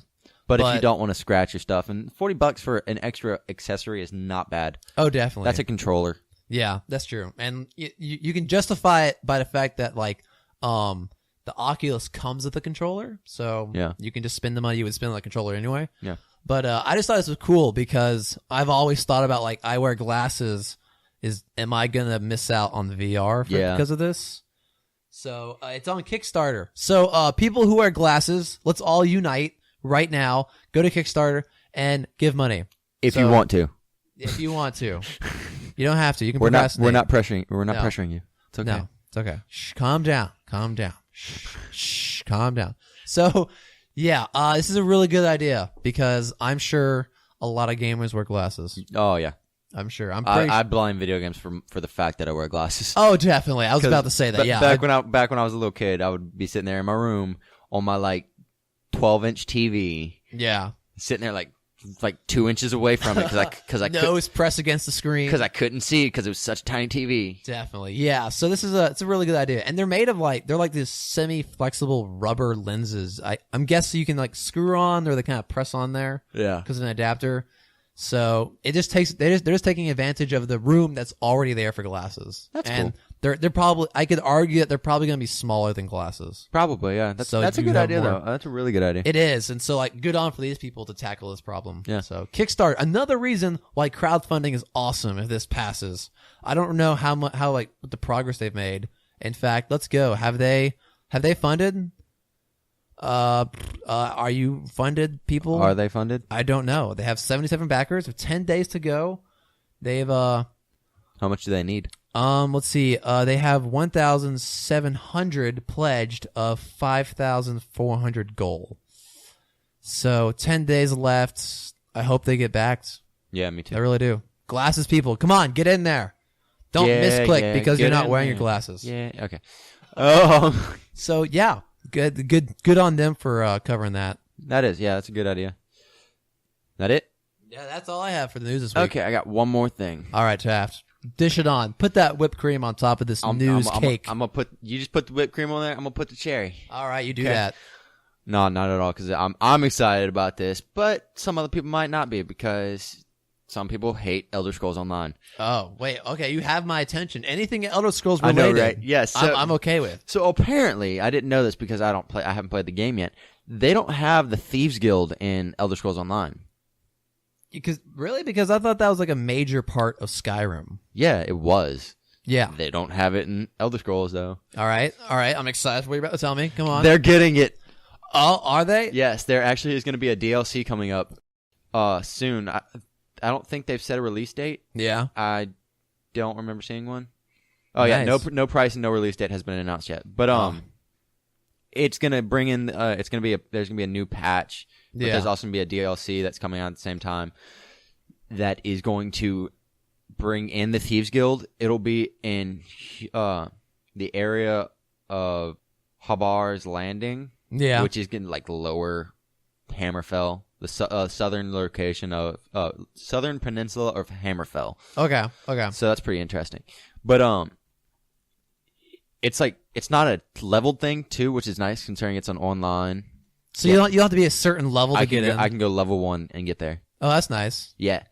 But if you don't want to scratch your stuff, and $40 for an extra accessory is not bad. Oh, definitely. That's a controller. Yeah, that's true. And you can justify it by the fact that like the Oculus comes with a controller, so you can just spend the money you would spend on the controller anyway. Yeah. But I just thought this was cool because I've always thought about like I wear glasses. Am I gonna miss out on the VR because of this? So it's on Kickstarter. So people who wear glasses, let's all unite right now. Go to Kickstarter and give money if you want to. If you want to, you don't have to. You can. We're not pressuring. We're not pressuring you. It's okay. No, it's okay. Shh, calm down. Shh, calm down. So, this is a really good idea because I'm sure a lot of gamers wear glasses. Oh yeah, I'm sure. I blind video games for the fact that I wear glasses. Oh, definitely. I was about to say that. Yeah. Back when I was a little kid, I would be sitting there in my room on my like 12-inch TV. Yeah. Sitting there like like 2 inches away from it because I nose pressed against the screen because I couldn't see it because it was such a tiny TV. Definitely, yeah. So this is it's a really good idea, and they're made of they're like these semi-flexible rubber lenses. I'm guessing you can like screw on, or they kind of press on there. Yeah, because of an adapter. So it just they're just taking advantage of the room that's already there for glasses. That's and cool. They're probably, I could argue that they're probably going to be smaller than glasses. Probably, yeah. That's a good idea, though. That's a really good idea. It is, and so good on for these people to tackle this problem. Yeah. So Kickstarter, another reason why crowdfunding is awesome if this passes. I don't know how what the progress they've made. In fact, let's go. Have they funded? Are you funded, people? Are they funded? I don't know. They have 77 backers with 10 days to go. They've How much do they need? Let's see. They have 1,700 pledged of 5,400 goal. So 10 days left. I hope they get backed. Yeah, me too. I really do. Glasses people, come on, get in there. Don't misclick because you're not wearing your glasses. Yeah, okay. Oh. So yeah, good on them for covering that. That's a good idea. That it? Yeah, that's all I have for the news this week. Okay, I got one more thing. All right, Taft. Dish it on. Put that whipped cream on top of this news cake. I'm gonna put. You just put the whipped cream on there. I'm gonna put the cherry. All right, you do that. No, not at all. Because I'm excited about this, but some other people might not be because some people hate Elder Scrolls Online. Oh wait, okay. You have my attention. Anything Elder Scrolls related, I know, right? Yes, so, I'm okay with. So apparently, I didn't know this because I haven't played the game yet. They don't have the Thieves Guild in Elder Scrolls Online. Because I thought that was like a major part of Skyrim. Yeah, it was. Yeah. They don't have it in Elder Scrolls, though. All right. I'm excited for what you're about to tell me. Come on. They're getting it. Oh, are they? Yes, there actually is going to be a DLC coming up soon. I don't think they've set a release date. Yeah. I don't remember seeing one. Oh, nice. yeah, no price and no release date has been announced yet. But it's going to bring in there's going to be a new patch. But there's also going to be a DLC that's coming out at the same time that is going to bring in the Thieves Guild. It'll be in the area of Habar's Landing, which is getting like lower Hammerfell, the southern location of southern peninsula of Hammerfell. Okay. So that's pretty interesting. But it's not a leveled thing too, which is nice considering it's an online. So you don't have to be a certain level to get in. I can go level 1 and get there. Oh, that's nice. Yeah.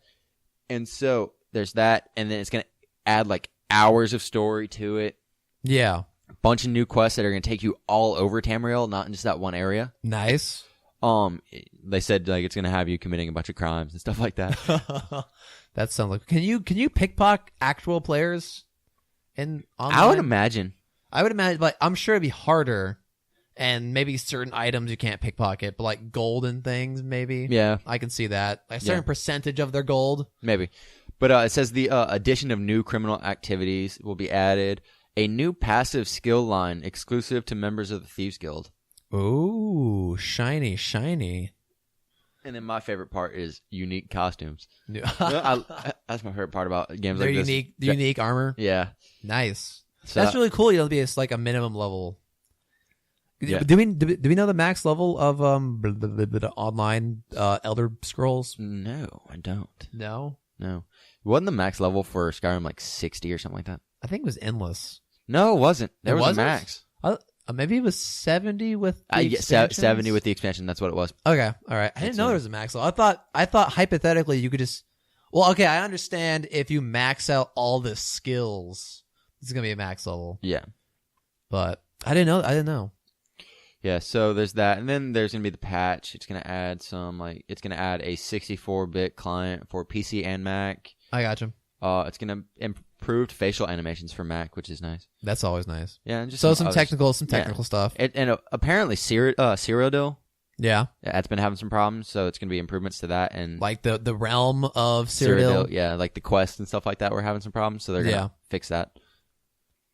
And so there's that, and then it's going to add like hours of story to it. Yeah. A bunch of new quests that are going to take you all over Tamriel, not in just that one area. Nice. They said like it's going to have you committing a bunch of crimes and stuff like that. That sounds like. Can you pickpocket actual players in online? I would imagine, like I'm sure it'd be harder. And maybe certain items you can't pickpocket, but like gold and things, maybe. Yeah. I can see that. Like a certain percentage of their gold. Maybe. But it says the addition of new criminal activities will be added. A new passive skill line exclusive to members of the Thieves Guild. Ooh, shiny. And then my favorite part is unique costumes. That's my favorite part about games like this. Unique armor? Yeah. Nice. So that's really cool. It'll be like a minimum level. Yeah. Do we know the max level of online Elder Scrolls? No, I don't. No. Wasn't the max level for Skyrim like 60 or something like that? I think it was endless. No, it wasn't. There was a max. Maybe it was 70 with the expansions? 70 with the expansion. That's what it was. Okay, all right. I didn't know there was a max level. I thought hypothetically you could just. Well, okay, I understand if you max out all the skills, it's gonna be a max level. Yeah, but I didn't know. Yeah, so there's that, and then there's gonna be the patch. It's gonna add it's gonna add a 64-bit client for PC and Mac. I gotcha. It's gonna improve facial animations for Mac, which is nice. That's always nice. Yeah, and just some technical stuff. And apparently Cyrodiil. Yeah, it's been having some problems, so it's gonna be improvements to that, and like the realm of Cyrodiil. Yeah, like the quests and stuff like that were having some problems, so they're gonna fix that.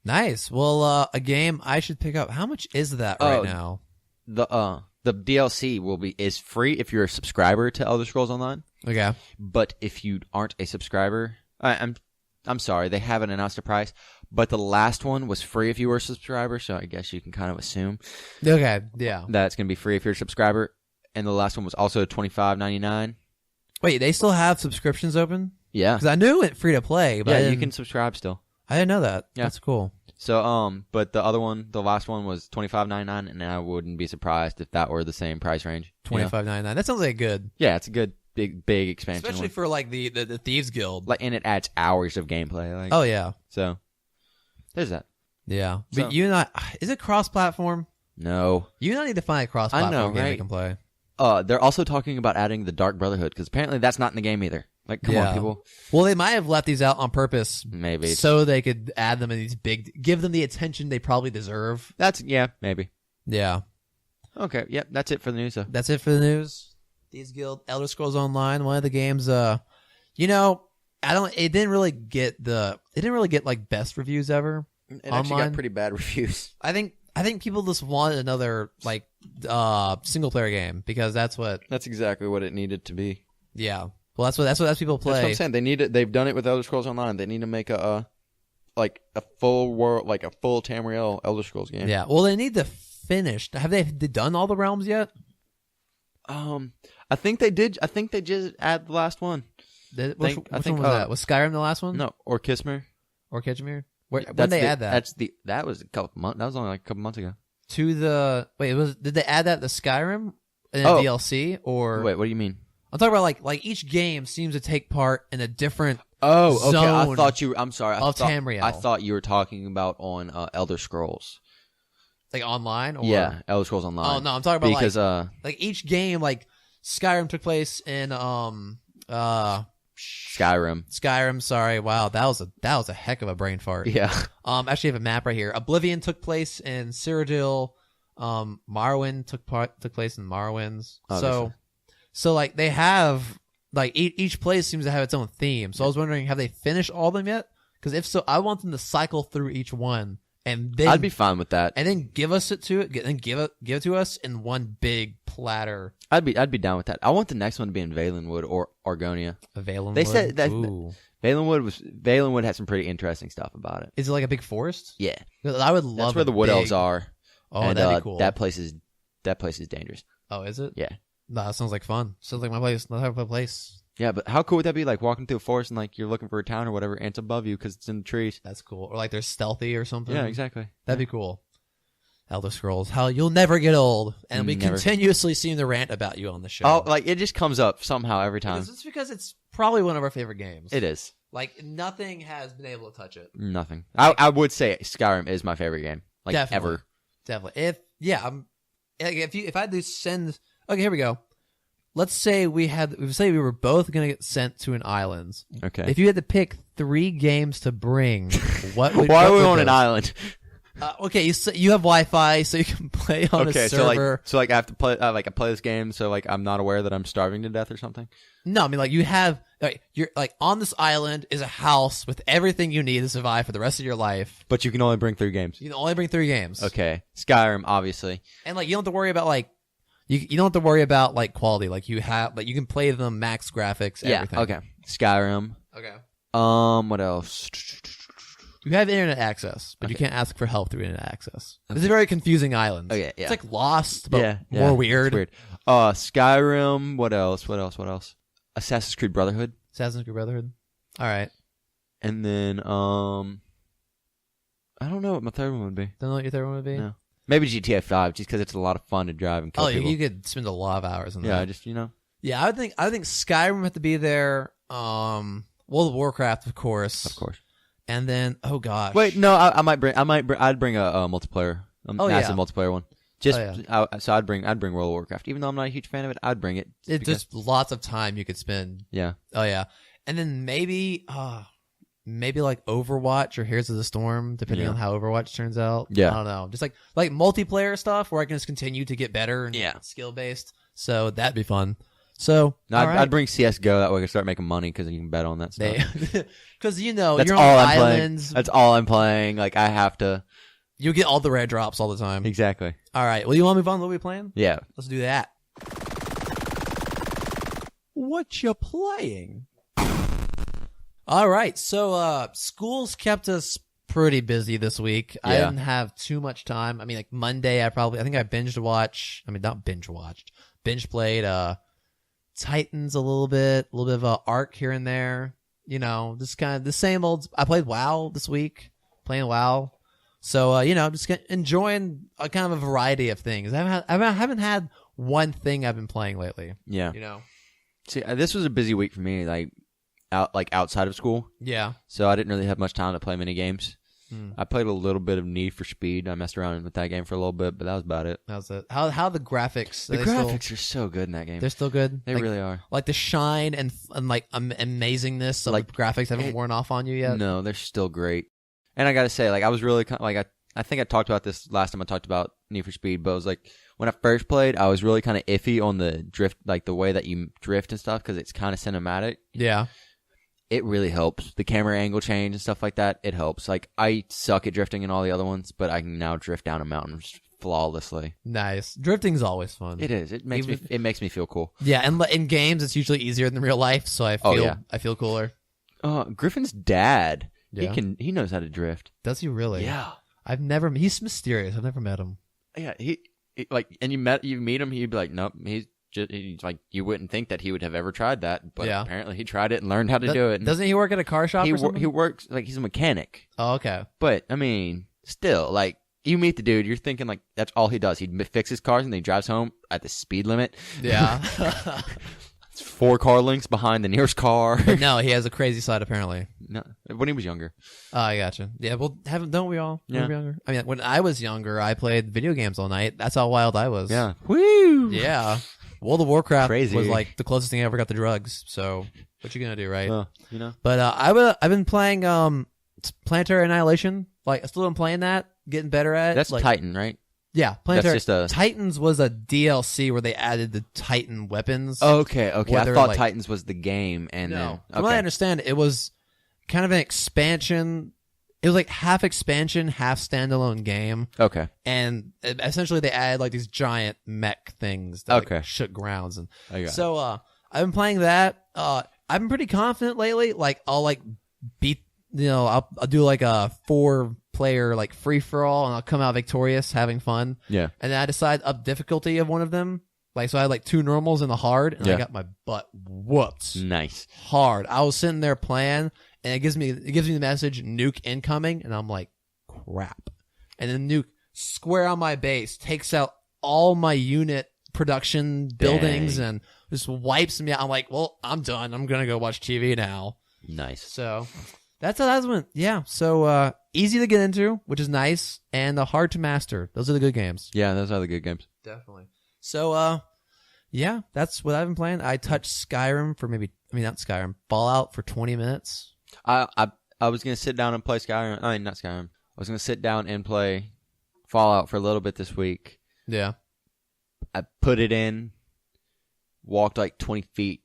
Nice. Well, a game I should pick up. How much is that right now? The DLC is free if you're a subscriber to Elder Scrolls Online. Okay. But if you aren't a subscriber, I'm sorry, they haven't announced a price. But the last one was free if you were a subscriber, so I guess you can kind of assume. Okay. Yeah. That it's gonna be free if you're a subscriber, and the last one was also $25.99. Wait, they still have subscriptions open? Yeah. Because I knew it free to play, but Yeah, you can subscribe still. I didn't know that. Yeah. That's cool. So, but the other one, the last one was $25.99, and I wouldn't be surprised if that were the same price range. $25.99. That sounds like good. Yeah, it's a good, big expansion. Especially one. for like the Thieves Guild. And it adds hours of gameplay. Like, oh, yeah. So, there's that. Yeah. So, But you and I, is it cross-platform? No. You and I need to find a cross-platform game we can play. They're also talking about adding the Dark Brotherhood, because apparently that's not in the game either. Like, come on, people. Well, they might have left these out on purpose. Maybe. So they could add them in these give them the attention they probably deserve. Maybe. Yeah. Okay, yep, that's it for the news, though. That's it for the news. Thieves Guild, Elder Scrolls Online, one of the games, it didn't really get like best reviews ever. It actually got pretty bad reviews. I think people just wanted another like single player game because that's exactly what it needed to be. Yeah. Well, that's what people play. That's what I'm saying. They need it. They've done it with Elder Scrolls Online. They need to make a full world, like a full Tamriel Elder Scrolls game. Yeah. Well, they need to finish. Have they done all the realms yet? I think they did. I think they just add the last one. Which one was that? Was Skyrim the last one? No, or Kismer, or Kitchemer. When they add that? That was a couple months. That was only like a couple months ago. Did they add that to Skyrim in a DLC or? Wait, what do you mean? I'm talking about like each game seems to take part in a different okay. zone I thought you. I'm sorry. Tamriel. I thought you were talking about on Elder Scrolls. Like online, or yeah, Elder Scrolls Online. Oh no, I'm talking about because like each game, like Skyrim took place in Skyrim. Sorry, wow, that was a heck of a brain fart. Yeah. Actually, I have a map right here. Oblivion took place in Cyrodiil. Morrowind took place in Morrowinds. So like they have like each place seems to have its own theme. So I was wondering, have they finished all of them yet? Because if so, I want them to cycle through each one, and then I'd be fine with that. And then give it to us in one big platter. I'd be down with that. I want the next one to be in Valenwood or Argonia. Valenwood. They said that Valenwood had some pretty interesting stuff about it. Is it like a big forest? Yeah, I would love. That's where the Wood Elves are. Oh, and, that'd be cool. That place is dangerous. Oh, is it? Yeah. No, that sounds like fun. Sounds like my place. Not have a place. Yeah, but how cool would that be? Like walking through a forest and like you're looking for a town or whatever, and it's above you because it's in the trees. That's cool. Or like they're stealthy or something. Yeah, exactly. That'd be cool. Elder Scrolls, how you'll never get old, and we continuously seem to rant about you on the show. Oh, like it just comes up somehow every time. It's because it's probably one of our favorite games. It is. Like nothing has been able to touch it. Nothing. I would say Skyrim is my favorite game. Like definitely, ever. Definitely. If I do send. Okay, here we go. Let's say we were both going to get sent to an island. Okay. If you had to pick 3 games to bring, what would Why are we on an island? Okay, you have Wi-Fi, so you can play on a server. So I have to play. I play this game, so like I'm not aware that I'm starving to death or something. No, I mean like you have. You're like on this island is a house with everything you need to survive for the rest of your life. But you can only bring 3 games. You can only bring 3 games. Okay, Skyrim, obviously. And like you don't have to worry about like. You don't have to worry about like quality. Like you can play them max graphics. Everything. Okay. Skyrim. Okay. What else? You have internet access, but you can't ask for help through internet access. It's a very confusing island. Okay, yeah. It's like Lost, but more weird. It's weird. Skyrim. What else? Assassin's Creed Brotherhood. All right. And then I don't know what my third one would be. Don't know what your third one would be? No. Maybe GTA 5, just because it's a lot of fun to drive and kill people. You could spend a lot of hours on that. Yeah, just Yeah, I think Skyrim had to be there. World of Warcraft, of course. Of course. And then, oh gosh. Wait, no, I'd bring a multiplayer, massive multiplayer one. So I'd bring World of Warcraft, even though I'm not a huge fan of it. I'd bring it. It's just lots of time you could spend. Yeah. Oh yeah, and then maybe like Overwatch or Heroes of the Storm, depending on how Overwatch turns out. Yeah. I don't know. Just like multiplayer stuff where I can just continue to get better and skill based. So that'd be fun. So I'd bring CS:GO, that way I can start making money because you can bet on that stuff. Because you're on islands. That's all I'm playing. Like I have to. You get all the rare drops all the time. Exactly. All right. Well, you want to move on to what we playing? Yeah. Let's do that. What you playing? All right. So schools kept us pretty busy this week. Yeah. I didn't have too much time. I mean, like Monday, I think I binge played Titans a little bit of a arc here and there. You know, just kind of the same old. I played WoW this week, playing WoW. So, you know, I'm just enjoying a kind of a variety of things. I haven't had one thing I've been playing lately. Yeah. You know? See, this was a busy week for me, like outside of school. Yeah. So I didn't really have much time to play many games. Hmm. I played a little bit of Need for Speed. I messed around with that game for a little bit, but that was about it. That was it. How the graphics? The graphics are so good in that game. They're still good. They really are. Like the shine and like amazingness of the graphics haven't worn off on you yet. No, they're still great. And I gotta say, like I was really I think I talked about this last time I talked about Need for Speed, but it was like when I first played, I was really kind of iffy on the drift, like the way that you drift and stuff, because it's kind of cinematic. Yeah. It really helps. The camera angle change and stuff like that, it helps. Like, I suck at drifting in all the other ones, but I can now drift down a mountain flawlessly. Nice. Drifting's always fun. It is. It makes me feel cool. Yeah, and in games, it's usually easier than real life, so I feel cooler. Griffin's dad, yeah. he knows how to drift. Does he really? Yeah. He's mysterious. I've never met him. Yeah, he and you meet him, he'd be like, nope, he's like, you wouldn't think that he would have ever tried that, but apparently he tried it and learned how to do it. Doesn't he work at a car shop or something? He works, like, he's a mechanic. Oh, okay. But, I mean, still, like, you meet the dude, you're thinking, like, that's all he does. He fixes cars and then he drives home at the speed limit. Yeah. It's 4 car lengths behind the nearest car. But no, he has a crazy side, apparently. No, when he was younger. Oh, I gotcha. Yeah, well, don't we all? Yeah. When we were younger? I mean, when I was younger, I played video games all night. That's how wild I was. Yeah. Woo! Yeah. World of Warcraft Crazy. was like the closest thing I ever got to drugs. So what you gonna do, right? You know. But I've been playing Planetary Annihilation. Like I still am playing that, getting better at it. That's like, Titan, right? Yeah, Planetary. That's Titans was a DLC where they added the Titan weapons. Okay. I thought like, Titans was the game, and no. then okay. From what I understand, it was kind of an expansion. It was like half expansion, half standalone game. Okay. And essentially they added like these giant mech things that like, shook grounds. And so I've been playing that. I've been pretty confident lately. Like I'll like beat, I'll do like a 4-player like free-for-all and I'll come out victorious having fun. Yeah. And then I decide up difficulty of one of them. Like, so I had like 2 normals and a hard and I got my butt whooped. Nice. Hard. I was sitting there playing and it gives me the message nuke incoming and I'm like, crap. And then nuke square on my base takes out all my unit production buildings and just wipes me out. I'm like, well, I'm done. I'm going to go watch TV now. Nice. So that's how that went. Yeah. So easy to get into, which is nice, and hard to master. Those are the good games. Yeah, those are the good games. Definitely. So yeah, that's what I've been playing. I touched Skyrim for not Skyrim, Fallout for 20 minutes. I was going to sit down and play Skyrim. I mean, not Skyrim. I was going to sit down and play Fallout for a little bit this week. Yeah. I put it in, walked like 20 feet,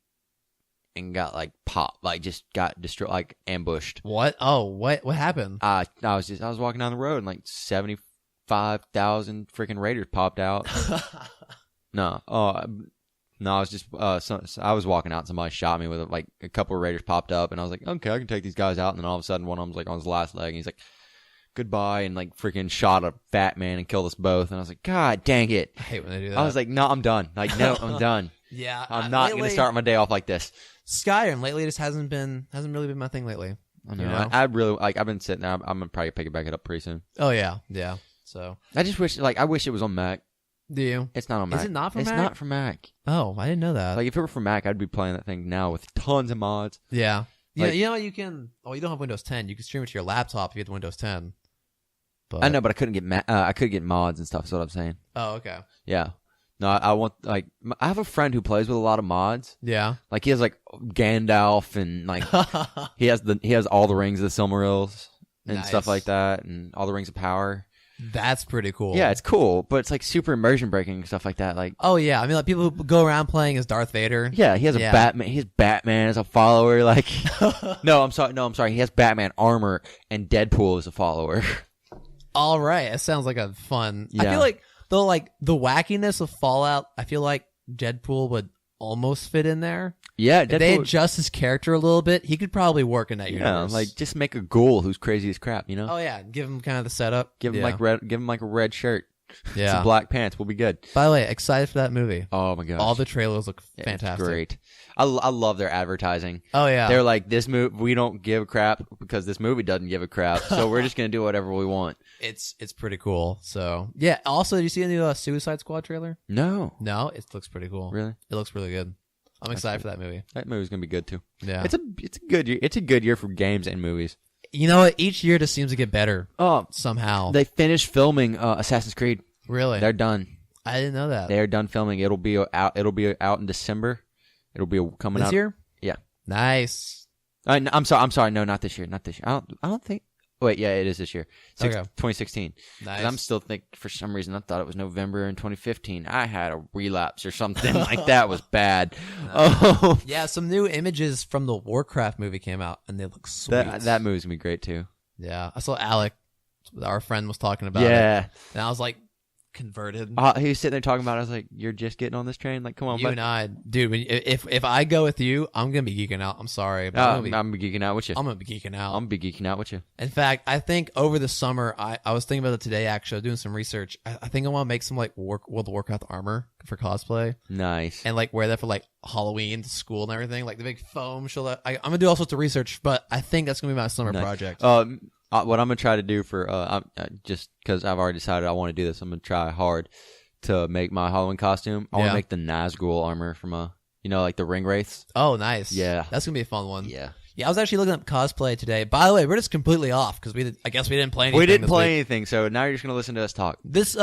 and got like popped, like just got destroyed, like ambushed. What? Oh, what happened? I was walking down the road and like 75,000 freaking raiders popped out. No, I was just I was walking out and somebody shot me with it. Like a couple of raiders popped up and I was like, okay, I can take these guys out. And then all of a sudden one of them was like on his last leg and he's like, goodbye, and like freaking shot a fat man and killed us both. And I was like, God dang it. I hate when they do that. I was like, no, I'm done. Like, no, I'm done. Yeah. I'm not going to start my day off like this. Skyrim lately just hasn't really been my thing lately. I know. I really like. I've been sitting there. I'm gonna probably pick it back up pretty soon. Oh yeah. So I just wish, I wish it was on Mac. Do you? It's not on Mac. Is it not for Mac? It's not for Mac. Oh, I didn't know that. Like if it were for Mac, I'd be playing that thing now with tons of mods. Yeah. Like, you know you can. Oh, you don't have Windows 10. You can stream it to your laptop if you have the Windows 10. But I know, but I couldn't get I could get mods and stuff. Is what I'm saying. Oh, okay. Yeah. No, I want I have a friend who plays with a lot of mods. Yeah. Like he has like Gandalf and like he has all the rings of the Silmarils and stuff like that and all the rings of power. That's pretty cool. Yeah, it's cool, but it's like super immersion breaking and stuff like that. Like, oh yeah, I mean, like people who go around playing as Darth Vader. Yeah, he has a Batman. He has Batman as a follower. Like, no, I'm sorry. He has Batman armor and Deadpool as a follower. All right, it sounds like a fun. Yeah. I feel like the wackiness of Fallout. I feel like Deadpool would almost fit in there. Yeah, if they adjust his character a little bit, he could probably work in that universe. Yeah, like just make a ghoul who's crazy as crap, you know? Oh yeah, give him kind of the setup. Give him like a red shirt. Yeah. Some black pants. We'll be good. By the way, excited for that movie. Oh my gosh. All the trailers look It's fantastic. great. I love their advertising. Oh yeah. They're like, this movie, we don't give a crap because this movie doesn't give a crap. So we're just gonna do whatever we want. It's pretty cool. So yeah. Also, did you see the new Suicide Squad trailer? No, No, it looks pretty cool. really. It looks really good. I'm excited for that movie. That movie's gonna be good too. Yeah. It's a good year. It's a good year for games and movies. You know what? Each year just seems to get better Oh, somehow. they finished filming Assassin's Creed. Really? They're done. I didn't know that. They are done filming. It'll be out. It'll be out in December. It'll be coming This out year? Yeah. Nice. I'm sorry. No, not this year. Not this year. I don't think. Wait, yeah, it is this year. Okay. 2016. 'Cause Nice. I'm still for some reason I thought it was November in 2015. I had a relapse or something like that. Was bad. Oh, Yeah, some new images from the Warcraft movie came out, and they look sweet. that movie's gonna be great too. Yeah, I saw Alec, our friend, was talking about it, Yeah. and I was like, converted. He was sitting there talking about it. I was like, "You're just getting on this train? Like, come on, You bud." and I, dude. If I go with you, I'm gonna be geeking out. I'm sorry, but I'm gonna be geeking out with you. I'm gonna be geeking out. I'm gonna be geeking out with you. In fact, I think over the summer, I was thinking about it today. Actually, I was doing some research. I think I want to make some like World of Warcraft armor for cosplay, Nice. and like wear that for like Halloween to school and everything, like the big foam. I'm gonna do all sorts of research, but I think that's gonna be my summer Nice. project. What I'm gonna try to do for just because I've already decided I want to do this, I'm gonna try hard to make my Halloween costume. I want Yeah. to make the Nazgul armor from like the ring wraiths. Oh, nice. Yeah. That's gonna be a fun one. Yeah. Yeah, I was actually looking up cosplay today. By the way, we're just completely off because I guess we didn't play anything. We didn't this play week. anything, so now you're just gonna listen to us talk. This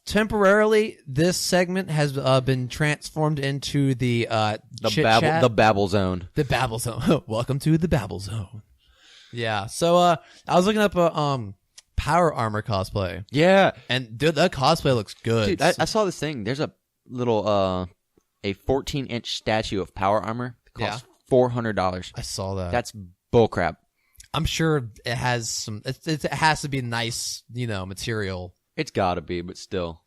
temporarily, this segment has been transformed into the chit chat. The Babble Zone. The Babble Zone. Welcome to the Babble Zone. Yeah. So I was looking up power armor cosplay, Yeah, and dude, that cosplay looks good. dude, I saw this thing. There's a little a 14-inch statue of power armor. It costs $400. I saw that. That's bullcrap. I'm sure it has some. It has to be nice, material. It's gotta be, but still,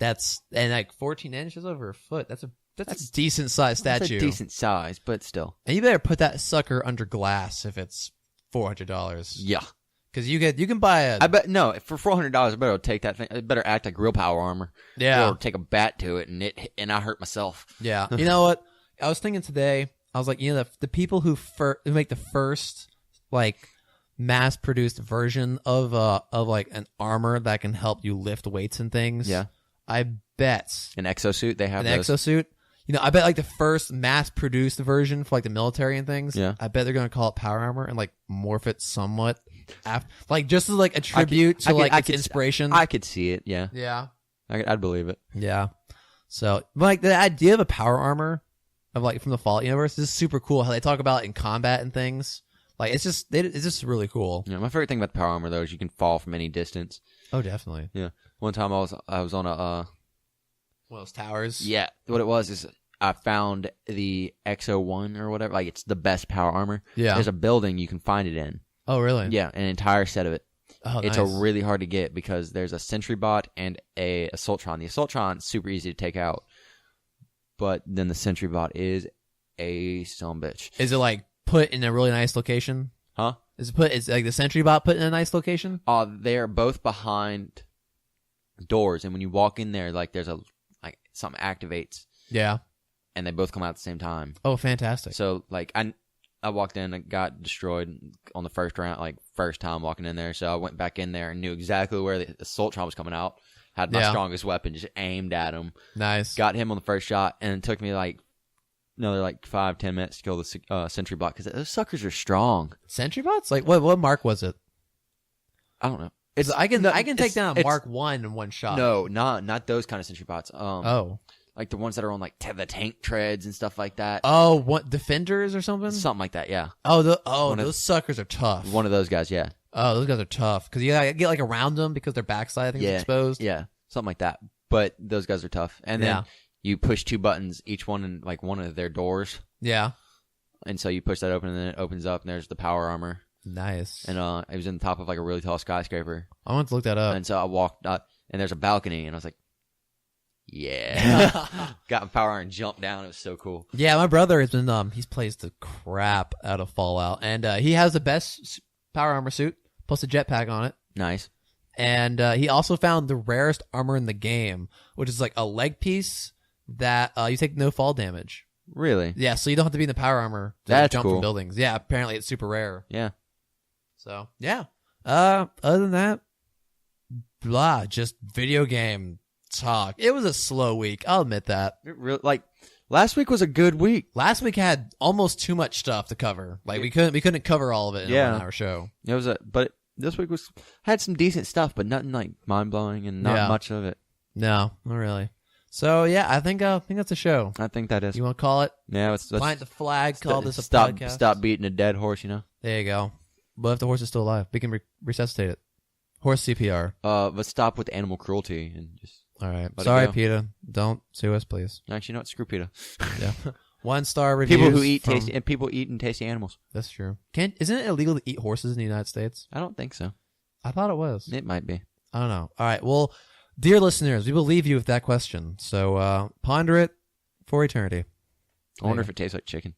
And like 14 inches over a foot. That's a decent sized statue. It's a decent size, but still. And you better put that sucker under glass if it's $400. Yeah. Because you can buy a I bet no for $400. I better take that thing. It better act like real power armor. Yeah. Or take a bat to it and I hurt myself. Yeah. You know what? I was thinking today. I was like, the people who make the first like mass produced version of like an armor that can help you lift weights and things. Yeah. I bet An exosuit. They have an those. exosuit. I bet like the first mass produced version for like the military and things. Yeah. I bet they're gonna call it power armor and like morph it somewhat, like just as like a tribute to its inspiration. I could see it. Yeah. Yeah. I'd believe it. Yeah. So like the idea of a power armor of like from the Fallout universe is super cool. How they talk about it in combat and things. Like it's just really cool. Yeah. My favorite thing about the power armor though is you can fall from any distance. Oh, definitely. Yeah. One time I was on a One of those towers. yeah. What it was is I found the XO1 or whatever. Like it's the best power armor. Yeah. There's a building you can find it in. Oh, really? Yeah, an entire set of it. Oh, It's nice. really hard to get because there's a sentry bot and a Assaultron. The Assaultron's super easy to take out, but then the sentry bot is a son of a bitch. Is it like put in a really nice location? Huh? Is like the sentry bot put in a nice location? They're both behind doors, and when you walk in there, like there's something activates, Yeah. and they both come out at the same time. Oh, fantastic. So like I walked in and got destroyed on the first round, like first time walking in there. So I went back in there and knew exactly where the Assaultron was coming out. Had my strongest weapon, just aimed at him. Nice. Got him on the first shot, and it took me like another 5-10 minutes to kill the sentry bot because those suckers are strong. Sentry bots? Like what mark was it? I don't know. I can take down a it's- Mark 1 in one shot. No, not those kind of sentry bots. Oh. Like the ones that are on like the tank treads and stuff like that. Oh, what defenders or something? Something like that. Yeah. Oh, One of- those suckers are tough. One of those guys. Yeah. Oh, those guys are tough because you gotta get like around them because their backside I think is exposed. Yeah. Something like that. But those guys are tough. And then Yeah. you push 2 buttons, each one in like one of their doors. Yeah. And so you push that open, and then it opens up, and there's the power armor. Nice. And it was in the top of like a really tall skyscraper. I want to look that up. And so I walked out, and there's a balcony, and I was like, yeah. Got my power armor and jumped down. It was so cool. Yeah, my brother has been he's plays the crap out of Fallout, and he has the best power armor suit plus a jetpack on it. Nice. And he also found the rarest armor in the game, which is like a leg piece that you take no fall damage. Really? Yeah, so you don't have to be in the power armor to That's jump cool. from buildings. Yeah, apparently it's super rare. Yeah. So, yeah. Other than that, blah, just video game talk. It was a slow week. I'll admit that. Like last week was a good week. Last week had almost too much stuff to cover. Like we couldn't cover all of it in a 1 hour show. But this week had some decent stuff, but nothing like mind blowing and not much of it. No, not really. So yeah, I think that's a show. I think that is. You want to call it? Yeah, let's plant the flag. Call this a stop, podcast. Stop beating a dead horse. There you go. But if the horse is still alive, we can resuscitate it. Horse CPR. But stop with animal cruelty and just. All right. Sorry, PETA. Don't sue us, please. Actually, no, screw PETA. Yeah. 1-star reviews. People who eat tasty and people eating tasty animals. That's true. Isn't it illegal to eat horses in the United States? I don't think so. I thought it was. It might be. I don't know. All right. Well, dear listeners, we will leave you with that question. So ponder it for eternity. I wonder if it tastes like chicken.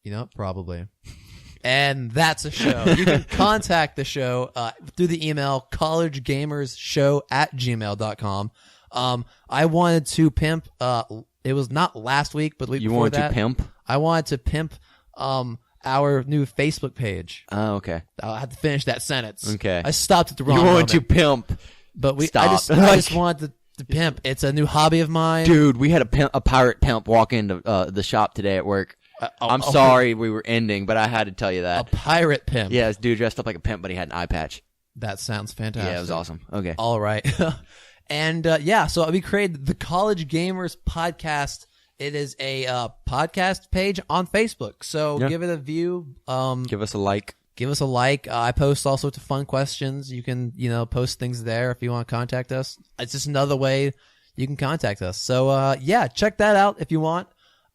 You know, probably. And that's a show. You can contact the show through the email collegegamersshow@gmail.com. I wanted to pimp. It was not last week, but the week before that. You wanted to pimp? I wanted to pimp our new Facebook page. Oh, okay. I had to finish that sentence. Okay. I stopped at the wrong You moment. wanted to pimp. But Stop. I just wanted to pimp. It's a new hobby of mine. Dude, we had a pirate pimp walk into the shop today at work. I'm sorry we were ending, but I had to tell you that. A pirate pimp. Yeah, this dude dressed up like a pimp, but he had an eye patch. That sounds fantastic. Yeah, it was awesome. Okay. All right. And so we created the College Gamers Podcast. It is a podcast page on Facebook. So give it a view. Give us a like. Give us a like. I post all sorts of fun questions. You can, post things there if you want to contact us. It's just another way you can contact us. So, check that out if you want.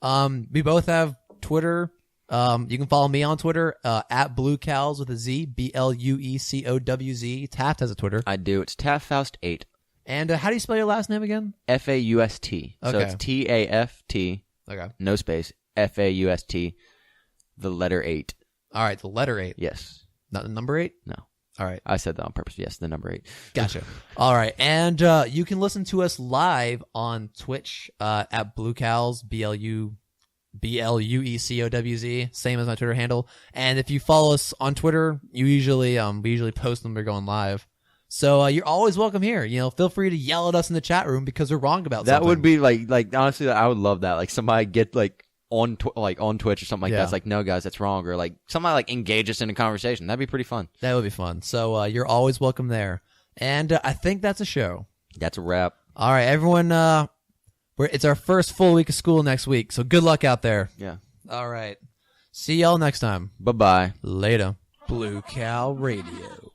We both have Twitter. You can follow me on Twitter, at BlueCows with a Z, BLUECOWZ. Taft has a Twitter. I do. It's TaftFaust8. And how do you spell your last name again? FAUST. Okay. So it's TAFT. Okay. No space. FAUST. The letter 8. All right, the letter 8. Yes. Not the number 8? No. All right. I said that on purpose. Yes, the number 8. Gotcha. All right. And you can listen to us live on Twitch at BlueCows, BLUECOWZ, same as my Twitter handle. And if you follow us on Twitter, we usually post when we're going live. So you're always welcome here. Feel free to yell at us in the chat room because we're wrong about something. That would be like honestly, I would love that. Like somebody get on Twitch or something like that. It's like, no guys, that's wrong, or like somebody engage us in a conversation. That'd be pretty fun. That would be fun. So you're always welcome there. And I think that's a show. That's a wrap. All right, everyone. It's our first full week of school next week, so good luck out there. Yeah. All right. See y'all next time. Bye-bye. Later. Blue Cow Radio.